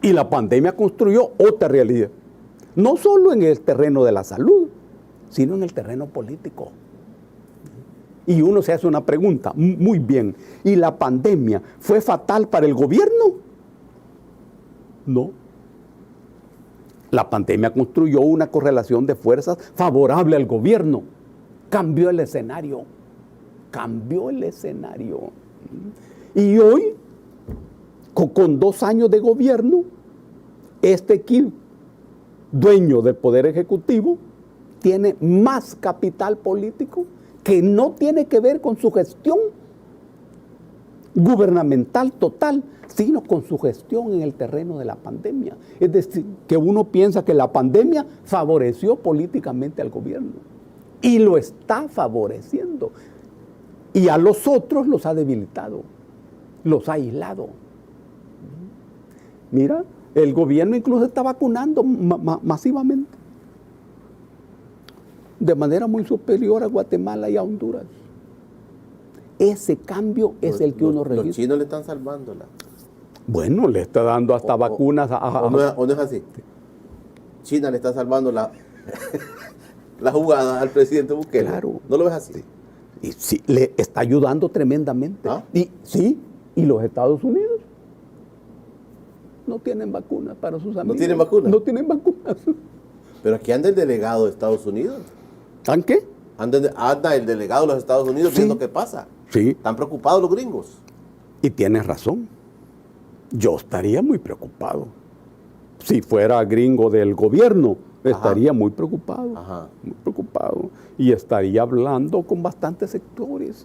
B: Y la pandemia construyó otra realidad. No solo en el terreno de la salud, sino en el terreno político. Y uno se hace una pregunta, muy bien, ¿y la pandemia fue fatal para el gobierno? No. La pandemia construyó una correlación de fuerzas favorable al gobierno. Cambió el escenario. Y hoy, con 2 años de gobierno, este equipo, dueño del Poder Ejecutivo, tiene más capital político que no tiene que ver con su gestión gubernamental total, sino con su gestión en el terreno de la pandemia. Es decir, que uno piensa que la pandemia favoreció políticamente al gobierno y lo está favoreciendo. Y a los otros los ha debilitado, los ha aislado. Mira, el gobierno incluso está vacunando masivamente, de manera muy superior a Guatemala y a Honduras. Ese cambio es el que uno registra.
A: Los chinos le están salvándola.
B: Bueno, le está dando hasta vacunas
A: ¿O no es así? China le está salvando la jugada al presidente Bukele.
B: Claro.
A: ¿No lo ves así?
B: Y sí, le está ayudando tremendamente.
A: ¿Ah?
B: Y los Estados Unidos no tienen vacunas para sus amigos.
A: ¿No tienen vacunas?
B: No tienen vacunas.
A: Pero aquí anda el delegado de Estados Unidos.
B: ¿Saben qué?
A: Anda el delegado de los Estados Unidos viendo qué pasa.
B: Sí.
A: Están preocupados los gringos.
B: Y tienes razón. Yo estaría muy preocupado. Si fuera gringo del gobierno, estaría muy preocupado. Muy preocupado. Y estaría hablando con bastantes sectores.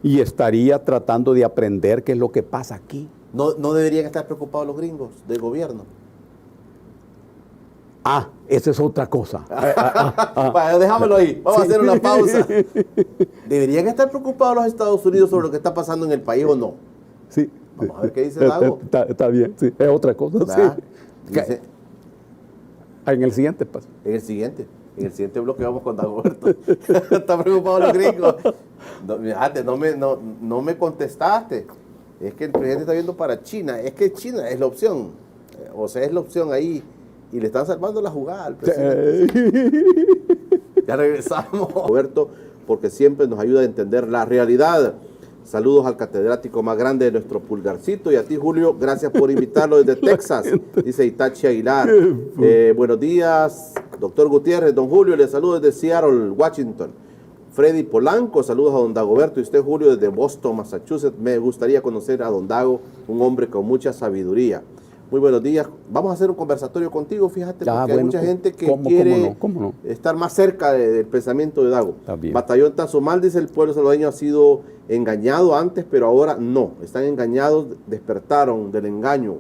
B: Y estaría tratando de aprender qué es lo que pasa aquí.
A: ¿No deberían estar preocupados los gringos del gobierno?
B: Esa es otra cosa.
A: Bueno, déjamelo ahí. Vamos a hacer una pausa. ¿Deberían estar preocupados los Estados Unidos sobre lo que está pasando en el país o no?
B: Sí.
A: Vamos a ver qué dice Dago.
B: Está bien, sí. Es otra cosa. Sí.
A: Dice,
B: en el siguiente paso.
A: En el siguiente bloque vamos con Dagoberto. Está preocupado los gringos. No me contestaste. Es que el presidente está viendo para China. Es que China es la opción. O sea, es la opción ahí. Y le están salvando la jugada al presidente. Ya regresamos. Roberto, porque siempre nos ayuda a entender la realidad. Saludos al catedrático más grande de nuestro pulgarcito. Y a ti, Julio, gracias por invitarlo desde Texas. Dice Itachi Aguilar. Buenos días, doctor Gutiérrez. Don Julio, le saludo desde Seattle, Washington. Freddy Polanco, saludos a don Dagoberto. Y usted, Julio, desde Boston, Massachusetts. Me gustaría conocer a don Dago, un hombre con mucha sabiduría. Muy buenos días. Vamos a hacer un conversatorio contigo, fíjate, porque hay mucha gente que quiere estar más cerca del pensamiento de Dago. Batallón Tazomal dice: el pueblo salvadoreño ha sido engañado antes, pero ahora no. Están engañados, despertaron del engaño.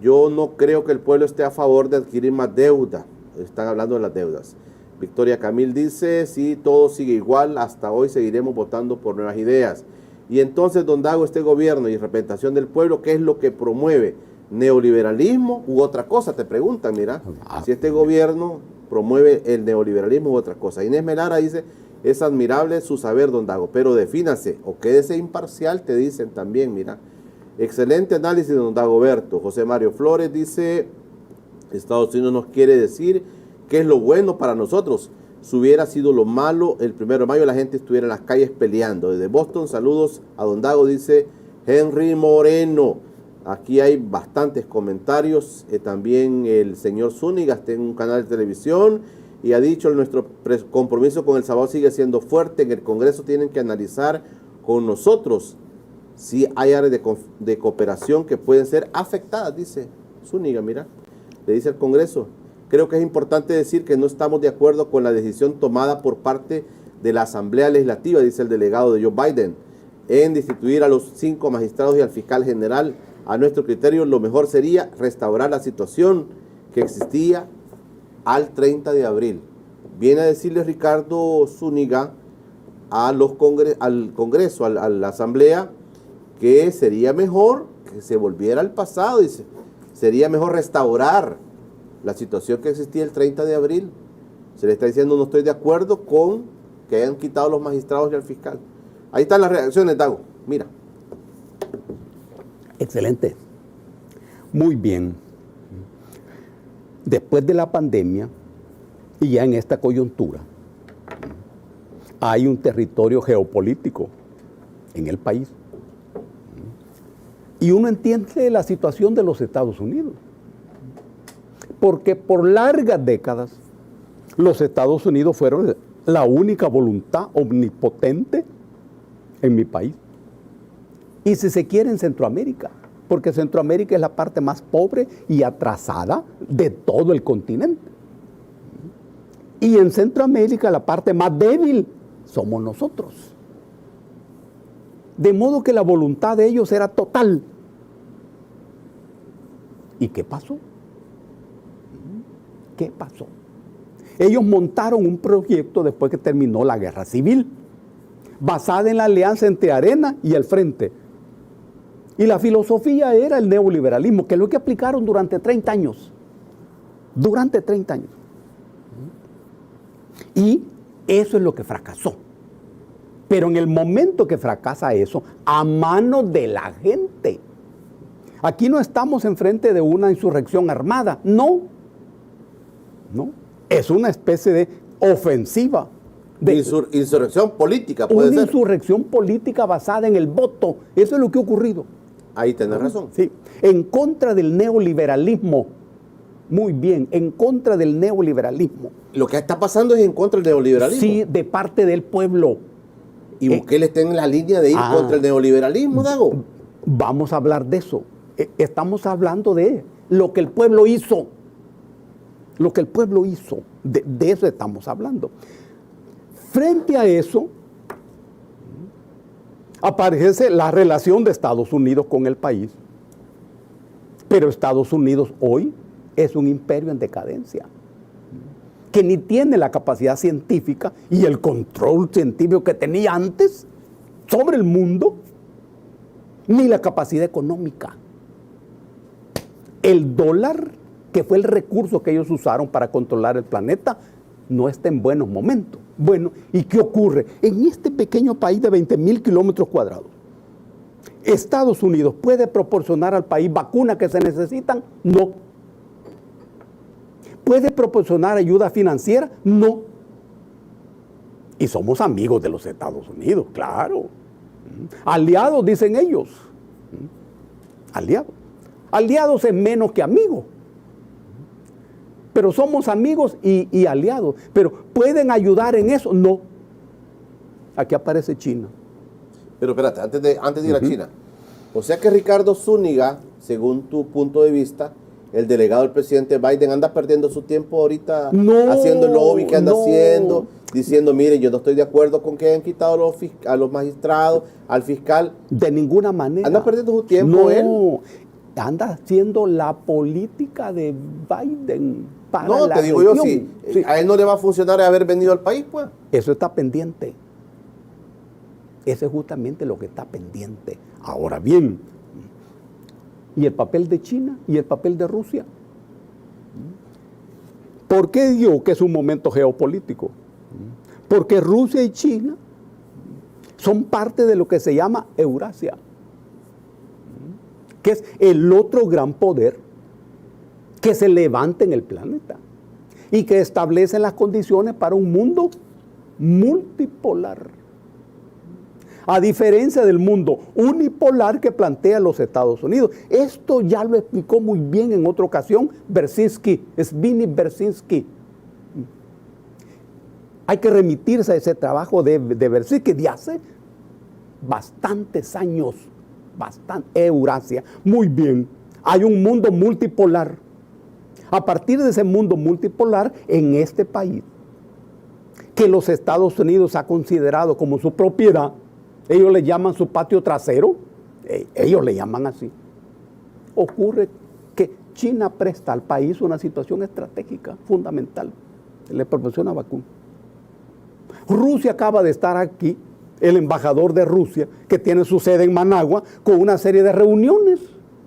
A: Yo no creo que el pueblo esté a favor de adquirir más deuda. Están hablando de las deudas. Victoria Camil dice: si todo sigue igual, hasta hoy seguiremos votando por nuevas ideas. Y entonces, don Dago, este gobierno y representación del pueblo, ¿qué es lo que promueve? ¿Neoliberalismo u otra cosa? Te preguntan, mira, si este gobierno promueve el neoliberalismo u otra cosa. Inés Melara dice: es admirable su saber, don Dago, pero defínase o quédese imparcial, te dicen también, mira. Excelente análisis, don Dagoberto. José Mario Flores dice: Estados Unidos nos quiere decir qué es lo bueno para nosotros. Si hubiera sido lo malo, el 1 de mayo la gente estuviera en las calles peleando. Desde Boston, saludos a don Dago, dice Henry Moreno. Aquí hay bastantes comentarios. También el señor Zúñiga está en un canal de televisión y ha dicho: nuestro compromiso con El Salvador sigue siendo fuerte. En el Congreso tienen que analizar con nosotros si hay áreas de cooperación que pueden ser afectadas, dice Zúñiga, mira. Le dice al Congreso: creo que es importante decir que no estamos de acuerdo con la decisión tomada por parte de la Asamblea Legislativa, dice el delegado de Joe Biden. en destituir a los 5 magistrados y al fiscal general. A nuestro criterio, lo mejor sería restaurar la situación que existía al 30 de abril. Viene a decirle Ricardo Zúñiga al Congreso, a la Asamblea, que sería mejor que se volviera al pasado, dice. Sería mejor restaurar la situación que existía el 30 de abril. Se le está diciendo, no estoy de acuerdo con que hayan quitado a los magistrados y al fiscal. Ahí están las reacciones, Dago. Mira.
B: Excelente. Muy bien. Después de la pandemia y ya en esta coyuntura, hay un territorio geopolítico en el país. Y uno entiende la situación de los Estados Unidos. Porque por largas décadas los Estados Unidos fueron la única voluntad omnipotente en mi país. Y si se quiere en Centroamérica, porque Centroamérica es la parte más pobre y atrasada de todo el continente. Y en Centroamérica la parte más débil somos nosotros. De modo que la voluntad de ellos era total. ¿Y qué pasó? ¿Qué pasó? Ellos montaron un proyecto después que terminó la guerra civil, basada en la alianza entre Arena y el Frente. Y la filosofía era el neoliberalismo, que es lo que aplicaron durante 30 años. Durante 30 años. Y eso es lo que fracasó. Pero en el momento que fracasa eso, a manos de la gente. Aquí no estamos enfrente de una insurrección armada, no. No. Es una especie de ofensiva. De
A: insurrección política, puede ser.
B: Una insurrección política basada en el voto. Eso es lo que ha ocurrido.
A: Ahí tenés razón.
B: Sí. En contra del neoliberalismo. Muy bien, en contra del neoliberalismo.
A: Lo que está pasando es en contra del neoliberalismo.
B: Sí, de parte del pueblo.
A: Y Bukele está en la línea de ir contra el neoliberalismo, Dago.
B: Vamos a hablar de eso. Estamos hablando de lo que el pueblo hizo. Lo que el pueblo hizo. De eso estamos hablando. Frente a eso, aparece la relación de Estados Unidos con el país. Pero Estados Unidos hoy es un imperio en decadencia, que ni tiene la capacidad científica y el control científico que tenía antes sobre el mundo, ni la capacidad económica. El dólar, que fue el recurso que ellos usaron para controlar el planeta, no está en buenos momentos. Bueno, ¿y qué ocurre? En este pequeño país de 20,000 kilómetros cuadrados, ¿Estados Unidos puede proporcionar al país vacunas que se necesitan? No. ¿Puede proporcionar ayuda financiera? No. Y somos amigos de los Estados Unidos, claro. Aliados, dicen ellos. Aliados. Aliados es menos que amigos. Pero somos amigos y aliados. Pero ¿pueden ayudar en eso? No. Aquí aparece China.
A: Pero espérate, antes de ir a China. O sea que Ricardo Zúñiga, según tu punto de vista, el delegado del presidente Biden anda perdiendo su tiempo ahorita haciendo el lobby que anda haciendo, diciendo, mire, yo no estoy de acuerdo con que hayan quitado a los magistrados, al fiscal.
B: De ninguna manera.
A: ¿Anda perdiendo su tiempo él?
B: Anda haciendo la política de Biden para
A: no,
B: la
A: te digo
B: región.
A: yo, sí. A él no le va a funcionar haber venido al país, pues.
B: Eso está pendiente. Eso es justamente lo que está pendiente. Ahora bien, ¿y el papel de China? ¿Y el papel de Rusia? ¿Por qué digo que es un momento geopolítico? Porque Rusia y China son parte de lo que se llama Eurasia, que es el otro gran poder que se levanta en el planeta y que establece las condiciones para un mundo multipolar. A diferencia del mundo unipolar que plantea los Estados Unidos. Esto ya lo explicó muy bien en otra ocasión Zbigniew Brzezinski. Hay que remitirse a ese trabajo de Brzezinski de hace bastantes años. Eurasia. Muy bien. Hay un mundo multipolar. A partir de ese mundo multipolar, en este país, que los Estados Unidos ha considerado como su propiedad, Ellos le llaman su patio trasero, ellos le llaman así. Ocurre que China presta al país una situación estratégica fundamental, le proporciona vacunas. Rusia acaba de estar aquí, el embajador de Rusia, que tiene su sede en Managua, con una serie de reuniones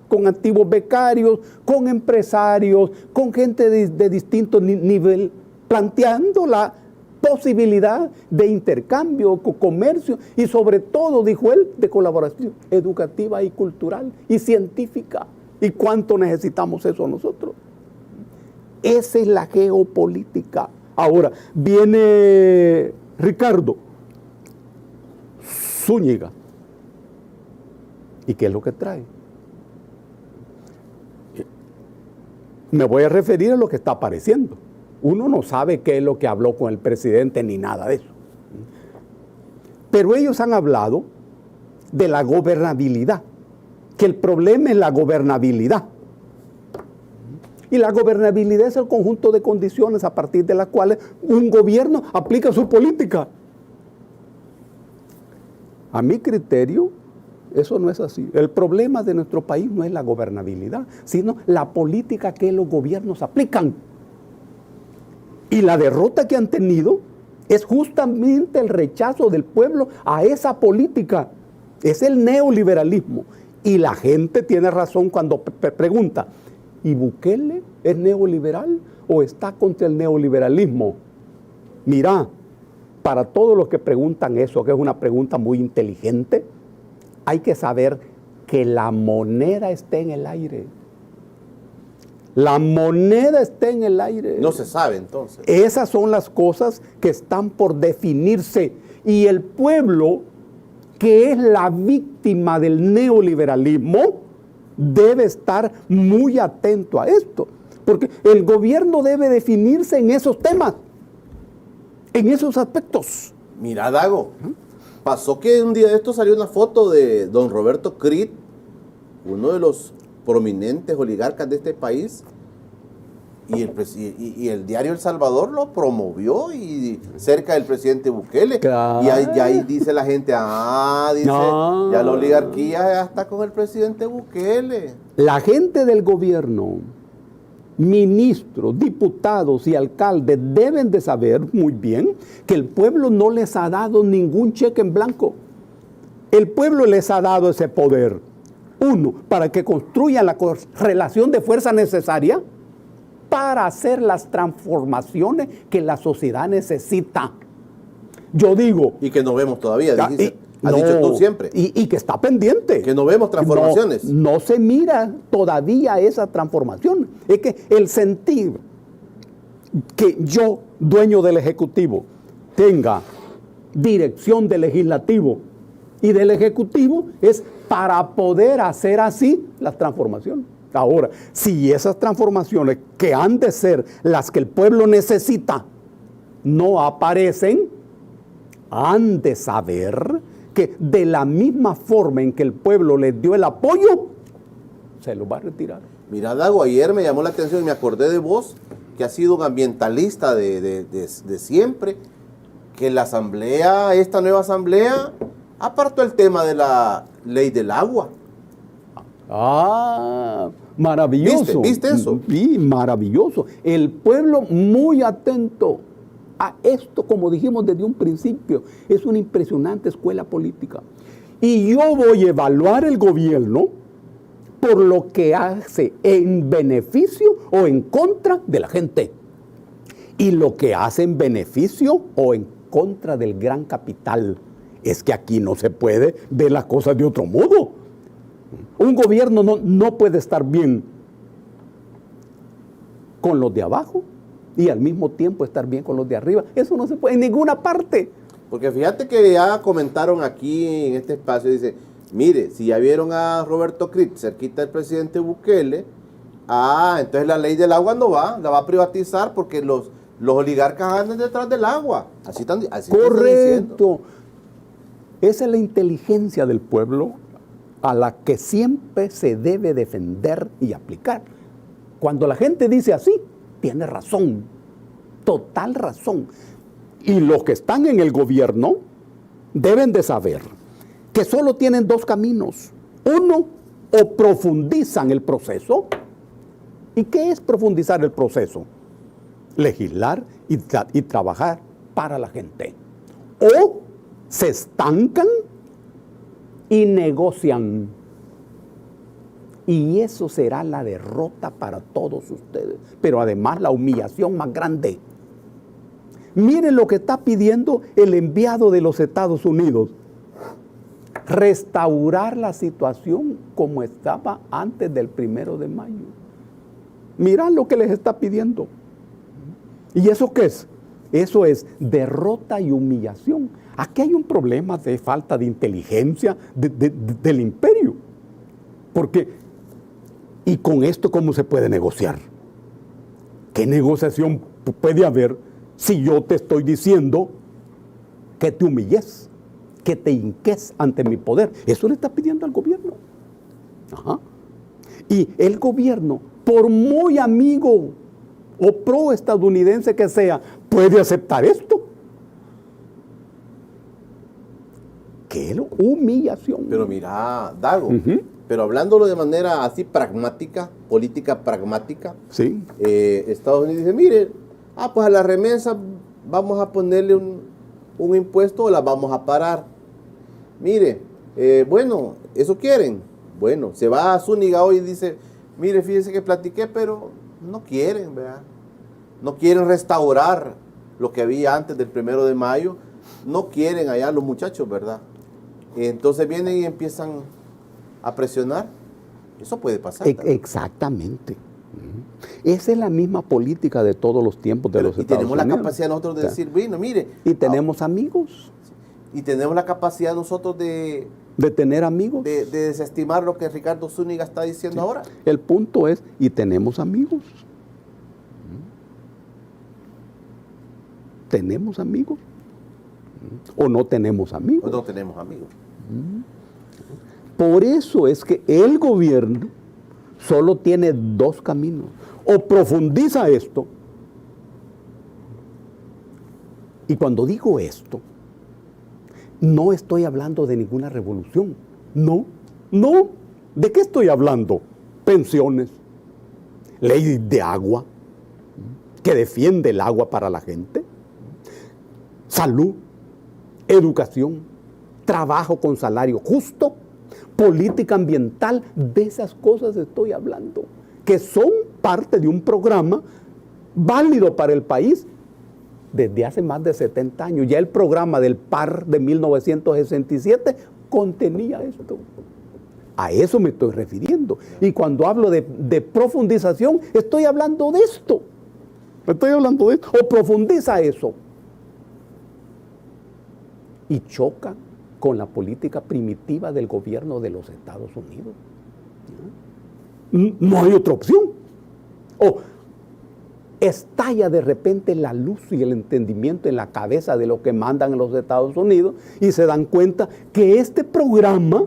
B: con antiguos becarios, con empresarios, con gente de distinto nivel, planteando la posibilidad de intercambio, comercio y sobre todo, dijo él, de colaboración educativa y cultural y científica. ¿Y cuánto necesitamos eso nosotros? Esa es la geopolítica. Ahora, viene Ricardo Zúñiga. ¿Y qué es lo que trae? Me voy a referir a lo que está apareciendo. Uno no sabe qué es lo que habló con el presidente ni nada de eso. Pero ellos han hablado de la gobernabilidad, que el problema es la gobernabilidad. Y la gobernabilidad es el conjunto de condiciones a partir de las cuales un gobierno aplica su política. A mi criterio, eso no es así. El problema de nuestro país no es la gobernabilidad, sino la política que los gobiernos aplican. Y la derrota que han tenido es justamente el rechazo del pueblo a esa política. Es el neoliberalismo. Y la gente tiene razón cuando pregunta, ¿y Bukele es neoliberal o está contra el neoliberalismo? Mira, para todos los que preguntan eso, que es una pregunta muy inteligente, hay que saber que la moneda está en el aire. La moneda está en el aire.
A: No se sabe entonces.
B: Esas son las cosas que están por definirse. Y el pueblo, que es la víctima del neoliberalismo, debe estar muy atento a esto. Porque el gobierno debe definirse en esos temas, en esos aspectos.
A: Mira, Dago, pasó que un día de esto salió una foto de don Roberto Crit, uno de los prominentes oligarcas de este país, y el diario El Salvador lo promovió y cerca del presidente Bukele.
B: Claro.
A: Y ahí dice la gente, dice,
B: No.
A: ya la oligarquía ya está con el presidente Bukele.
B: La gente del gobierno, ministros, diputados y alcaldes deben de saber muy bien que el pueblo no les ha dado ningún cheque en blanco. El pueblo les ha dado ese poder. Uno, para que construyan la relación de fuerza necesaria para hacer las transformaciones que la sociedad necesita. Yo digo...
A: Y que no vemos todavía, has
B: no,
A: dicho tú siempre.
B: Y que está pendiente.
A: Que no vemos transformaciones.
B: No se mira todavía esa transformación. Es que el sentir que yo, dueño del Ejecutivo, tenga dirección del Legislativo y del Ejecutivo es para poder hacer así las transformaciones. Ahora, si esas transformaciones que han de ser las que el pueblo necesita no aparecen, han de saber que de la misma forma en que el pueblo les dio el apoyo, se lo va a retirar.
A: Mira, Dago, ayer me llamó la atención y me acordé de vos, que has sido un ambientalista de siempre, que la asamblea, esta nueva asamblea, apartó el tema de la ley del agua.
B: Maravilloso.
A: ¿Viste eso?
B: Sí, maravilloso. El pueblo muy atento a esto, como dijimos desde un principio, es una impresionante escuela política. Y yo voy a evaluar el gobierno por lo que hace en beneficio o en contra de la gente. Y lo que hace en beneficio o en contra del gran capital. Es que aquí no se puede ver las cosas de otro modo. Un gobierno no puede estar bien con los de abajo y al mismo tiempo estar bien con los de arriba. Eso no se puede en ninguna parte.
A: Porque fíjate que ya comentaron aquí en este espacio, dice, mire, si ya vieron a Roberto Crit cerquita del presidente Bukele, entonces la ley del agua no va, la va a privatizar porque los oligarcas andan detrás del agua. Así están
B: Correcto. Esa es la inteligencia del pueblo a la que siempre se debe defender y aplicar. Cuando la gente dice así, tiene razón, total razón. Y los que están en el gobierno deben de saber que solo tienen dos caminos. Uno, o profundizan el proceso. ¿Y qué es profundizar el proceso? Legislar y trabajar para la gente. O se estancan y negocian. Y eso será la derrota para todos ustedes. Pero además la humillación más grande. Miren lo que está pidiendo el enviado de los Estados Unidos. Restaurar la situación como estaba antes del 1 de mayo. Mirad lo que les está pidiendo. ¿Y eso qué es? Eso es derrota y humillación. Aquí hay un problema de falta de inteligencia del imperio. Porque, ¿y con esto cómo se puede negociar? ¿Qué negociación puede haber si yo te estoy diciendo que te humilles, que te hinques ante mi poder? Eso le está pidiendo al gobierno. Ajá. Y el gobierno, por muy amigo o pro estadounidense que sea, puede aceptar esto. ¡Qué humillación!
A: Pero mira, Dago, pero hablándolo de manera así pragmática, política pragmática,
B: sí.
A: Estados Unidos dice, mire, pues a la remesa vamos a ponerle un impuesto o la vamos a parar. Mire, bueno, ¿eso quieren? Bueno, se va a Zúñiga hoy y dice, mire, fíjense que platiqué, pero no quieren, ¿verdad? No quieren restaurar lo que había antes del 1 de mayo. No quieren allá los muchachos, ¿verdad? Entonces vienen y empiezan a presionar. Eso puede pasar.
B: Exactamente. Esa es la misma política de todos los tiempos de los Estados Unidos.
A: Y tenemos la capacidad nosotros de decir, bueno, mire.
B: Y tenemos amigos.
A: Y tenemos la capacidad nosotros de
B: tener amigos.
A: De desestimar lo que Ricardo Zúñiga está diciendo ahora.
B: El punto es, y tenemos amigos. ¿Tenemos amigos? ¿O no tenemos amigos?
A: O no tenemos amigos.
B: Por eso es que el gobierno solo tiene dos caminos. O profundiza esto. Y cuando digo esto, no estoy hablando de ninguna revolución. No. ¿De qué estoy hablando? Pensiones, ley de agua, que defiende el agua para la gente, salud, educación, trabajo con salario justo, política ambiental. De esas cosas estoy hablando, que son parte de un programa válido para el país desde hace más de 70 años. Ya el programa del PAR de 1967 contenía esto. A eso me estoy refiriendo. Y cuando hablo de profundización, estoy hablando de esto. O profundiza eso. Y choca con la política primitiva del gobierno de los Estados Unidos. No hay otra opción. O estalla de repente la luz y el entendimiento en la cabeza de lo que mandan en los Estados Unidos y se dan cuenta que este programa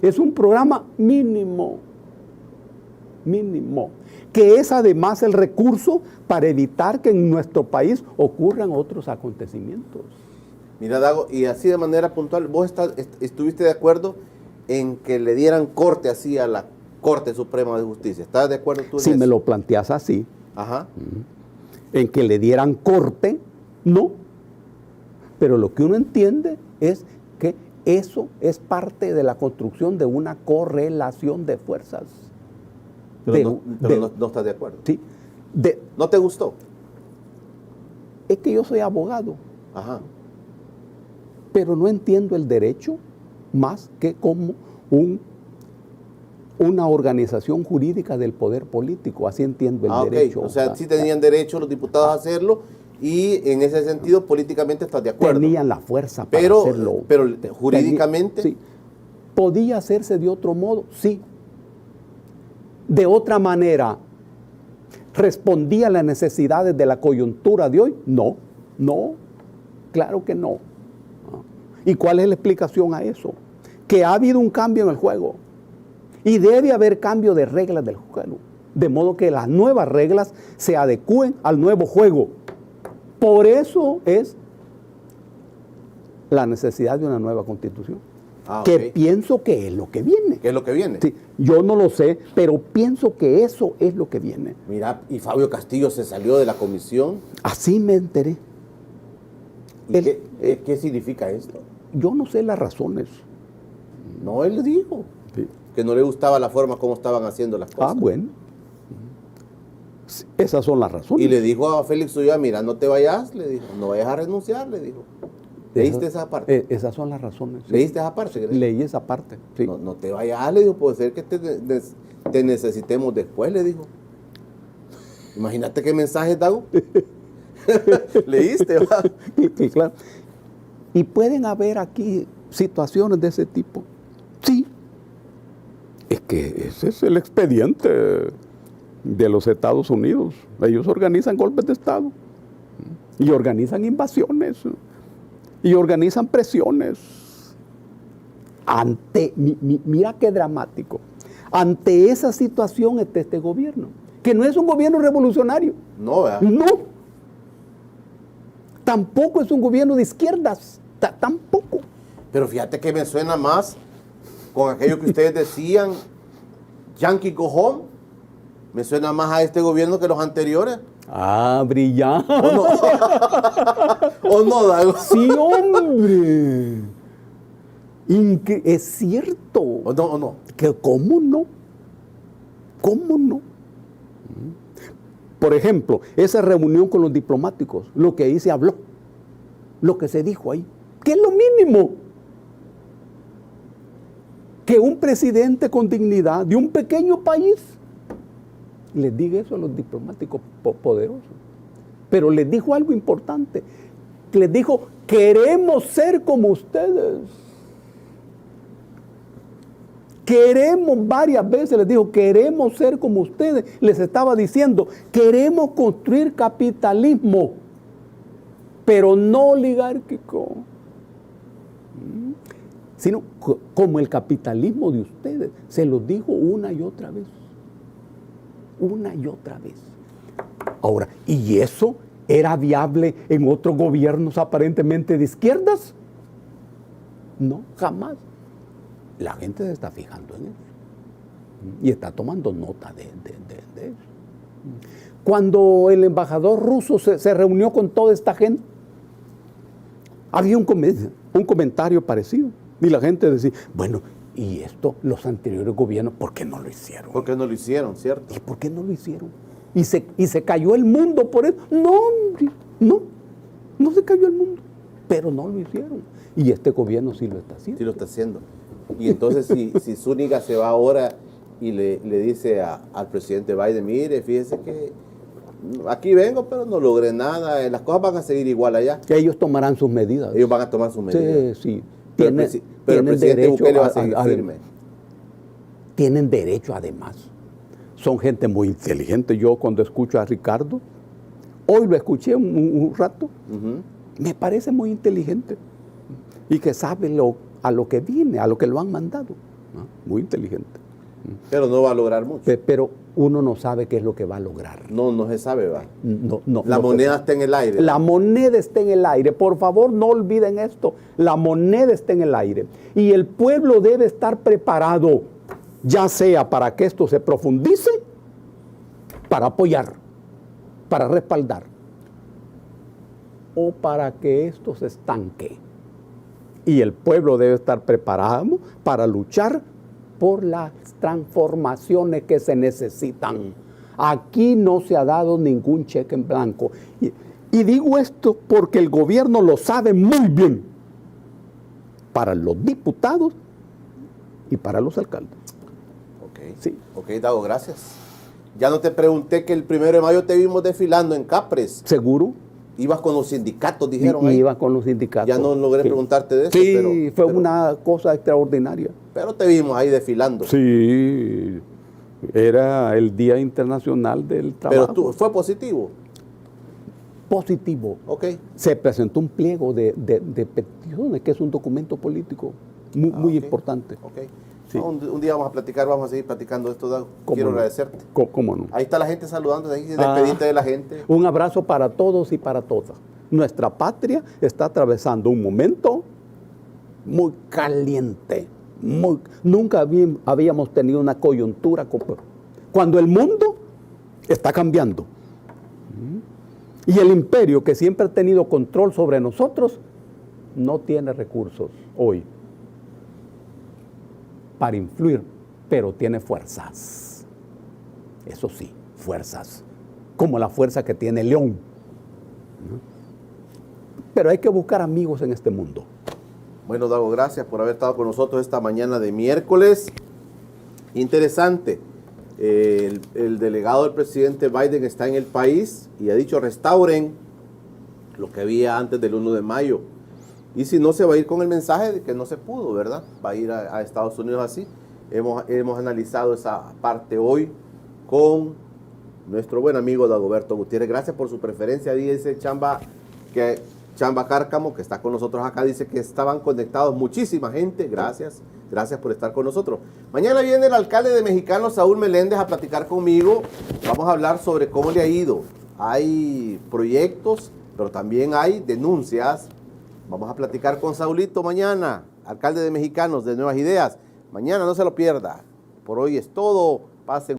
B: es un programa mínimo, que es además el recurso para evitar que en nuestro país ocurran otros acontecimientos.
A: Mira, Dago, y así de manera puntual, ¿vos estuviste de acuerdo en que le dieran corte así a la Corte Suprema de Justicia? ¿Estás de acuerdo tú en
B: si
A: eso?
B: Me lo planteas así.
A: Ajá.
B: En que le dieran corte, no. Pero lo que uno entiende es que eso es parte de la construcción de una correlación de fuerzas.
A: Pero no estás de acuerdo.
B: Sí.
A: ¿No te gustó?
B: Es que yo soy abogado.
A: Ajá.
B: Pero no entiendo el derecho más que como una organización jurídica del poder político. Así entiendo el derecho.
A: O sea, sí tenían derecho los diputados a hacerlo y en ese sentido políticamente estás de acuerdo.
B: Tenían la fuerza para hacerlo.
A: Pero jurídicamente...
B: Sí. ¿Podía hacerse de otro modo? Sí. De otra manera, ¿respondía a las necesidades de la coyuntura de hoy? No, claro que no. ¿Y cuál es la explicación a eso? Que ha habido un cambio en el juego y debe haber cambio de reglas del juego, de modo que las nuevas reglas se adecúen al nuevo juego. Por eso es la necesidad de una nueva constitución. que
A: ok.
B: pienso que es lo que viene.
A: ¿Qué es lo que viene?
B: Sí, yo no lo sé, pero pienso que eso es lo que viene.
A: Mira, y Fabio Castillo se salió de la comisión.
B: Así me enteré.
A: ¿Y qué significa esto?
B: Yo no sé las razones.
A: No, él le dijo
B: Sí.
A: que no le gustaba la forma como estaban haciendo las cosas.
B: Ah, bueno. Esas son las razones.
A: Y le dijo a Félix Ulloa, mira, no te vayas, le dijo, no vayas a renunciar, le dijo. ¿Leíste esa parte?
B: Esas son las razones. Sí.
A: ¿Leíste esa parte? ¿Crees?
B: Leí esa parte. Sí.
A: No te vayas, le dijo, puede ser que te necesitemos después, le dijo. Imagínate qué mensaje, Dago. ¿Leíste? ¿Va?
B: Sí, claro. Y pueden haber aquí situaciones de ese tipo. Sí. Es que ese es el expediente de los Estados Unidos. Ellos organizan golpes de Estado y organizan invasiones y organizan presiones. Mira qué dramático. Ante esa situación está este gobierno, que no es un gobierno revolucionario.
A: No, ¿verdad?
B: No. Tampoco es un gobierno de izquierdas. Tampoco.
A: Pero fíjate que me suena más con aquello que ustedes decían, Yankee go home. Me suena más a este gobierno que los anteriores.
B: Ah, brillante.
A: ¿O no? ¿O no, Dago?
B: Sí, hombre. Es cierto.
A: ¿O no? ¿O no?
B: ¿Cómo no? ¿Cómo no? Por ejemplo, esa reunión con los diplomáticos, lo que ahí se habló, lo que se dijo ahí, que es lo mínimo. Que un presidente con dignidad de un pequeño país les diga eso a los diplomáticos poderosos. Pero les dijo algo importante. Les dijo, queremos ser como ustedes. Queremos, varias veces les dijo, queremos ser como ustedes. Les estaba diciendo, queremos construir capitalismo, pero no oligárquico, sino como el capitalismo de ustedes. Se los dijo una y otra vez. Una y otra vez. Ahora, ¿y eso era viable en otros gobiernos aparentemente de izquierdas? No, jamás. La gente se está fijando en eso y está tomando nota de eso. Cuando el embajador ruso se reunió con toda esta gente, había un comentario parecido. Y la gente decía, bueno, y esto, los anteriores gobiernos, ¿por qué no lo hicieron?
A: ¿Por qué no lo hicieron, cierto?
B: ¿Y por qué no lo hicieron? Y se cayó el mundo por eso. No, hombre, no se cayó el mundo, pero no lo hicieron. Y este gobierno sí lo está haciendo.
A: Sí lo está haciendo. Y entonces si Zúñiga se va ahora y le dice al presidente Biden, mire, fíjese que aquí vengo, pero no logré nada, las cosas van a seguir igual allá.
B: Que ellos tomarán sus medidas.
A: Ellos van a tomar sus medidas.
B: Sí, sí.
A: Pero el presidente Bukele va a seguir firme.
B: Tienen derecho, además. Son gente muy inteligente. Yo cuando escucho a Ricardo, hoy lo escuché un rato, me parece muy inteligente y que sabe a lo que viene, a lo que lo han mandado. Muy inteligente.
A: Pero no va a lograr mucho.
B: Pero uno no sabe qué es lo que va a lograr.
A: No se sabe, va.
B: No,
A: la moneda está en el aire.
B: La moneda está en el aire. Por favor, no olviden esto. La moneda está en el aire. Y el pueblo debe estar preparado, ya sea para que esto se profundice, para apoyar, para respaldar, o para que esto se estanque. Y el pueblo debe estar preparado para luchar por las transformaciones que se necesitan. Aquí no se ha dado ningún cheque en blanco. Y digo esto porque el gobierno lo sabe muy bien, para los diputados y para los alcaldes.
A: Ok,
B: Sí.
A: Ok, Dago, gracias. Ya no te pregunté que el 1 de mayo te vimos desfilando en Capres.
B: ¿Seguro?
A: Ibas con los sindicatos, dijeron ahí.
B: Iba con los sindicatos.
A: Ya no logré preguntarte de eso.
B: Sí, fue una cosa extraordinaria.
A: Pero te vimos ahí desfilando.
B: Sí, era el Día Internacional del Trabajo.
A: Pero fue positivo.
B: Positivo.
A: Ok.
B: Se presentó un pliego de peticiones, que es un documento político muy
A: Ok.
B: importante.
A: Ok.
B: Sí.
A: Un día vamos a platicar, vamos a seguir platicando de esto, Dago. Quiero
B: no?
A: agradecerte.
B: ¿Cómo no?
A: Ahí está la gente saludando, despedite de la gente.
B: Un abrazo para todos y para todas. Nuestra patria está atravesando un momento muy caliente. Nunca habíamos tenido una coyuntura cuando el mundo está cambiando. Y el imperio que siempre ha tenido control sobre nosotros no tiene recursos hoy para influir, pero tiene fuerzas. Eso sí, fuerzas, como la fuerza que tiene León. Pero hay que buscar amigos en este mundo.
A: Bueno, Dago, gracias por haber estado con nosotros esta mañana de miércoles. Interesante. El delegado del presidente Biden está en el país y ha dicho restauren lo que había antes del 1 de mayo. Y si no, se va a ir con el mensaje de que no se pudo, ¿verdad? Va a ir a Estados Unidos así. Hemos analizado esa parte hoy con nuestro buen amigo Dagoberto Gutiérrez. Gracias por su preferencia. Dice Chamba Cárcamo, que está con nosotros acá, dice que estaban conectados muchísima gente. Gracias por estar con nosotros. Mañana viene el alcalde de Mexicano, Saúl Meléndez, a platicar conmigo. Vamos a hablar sobre cómo le ha ido. Hay proyectos, pero también hay denuncias. Vamos a platicar con Saulito mañana, alcalde de Mexicanos, de Nuevas Ideas. Mañana no se lo pierda. Por hoy es todo. Pasen.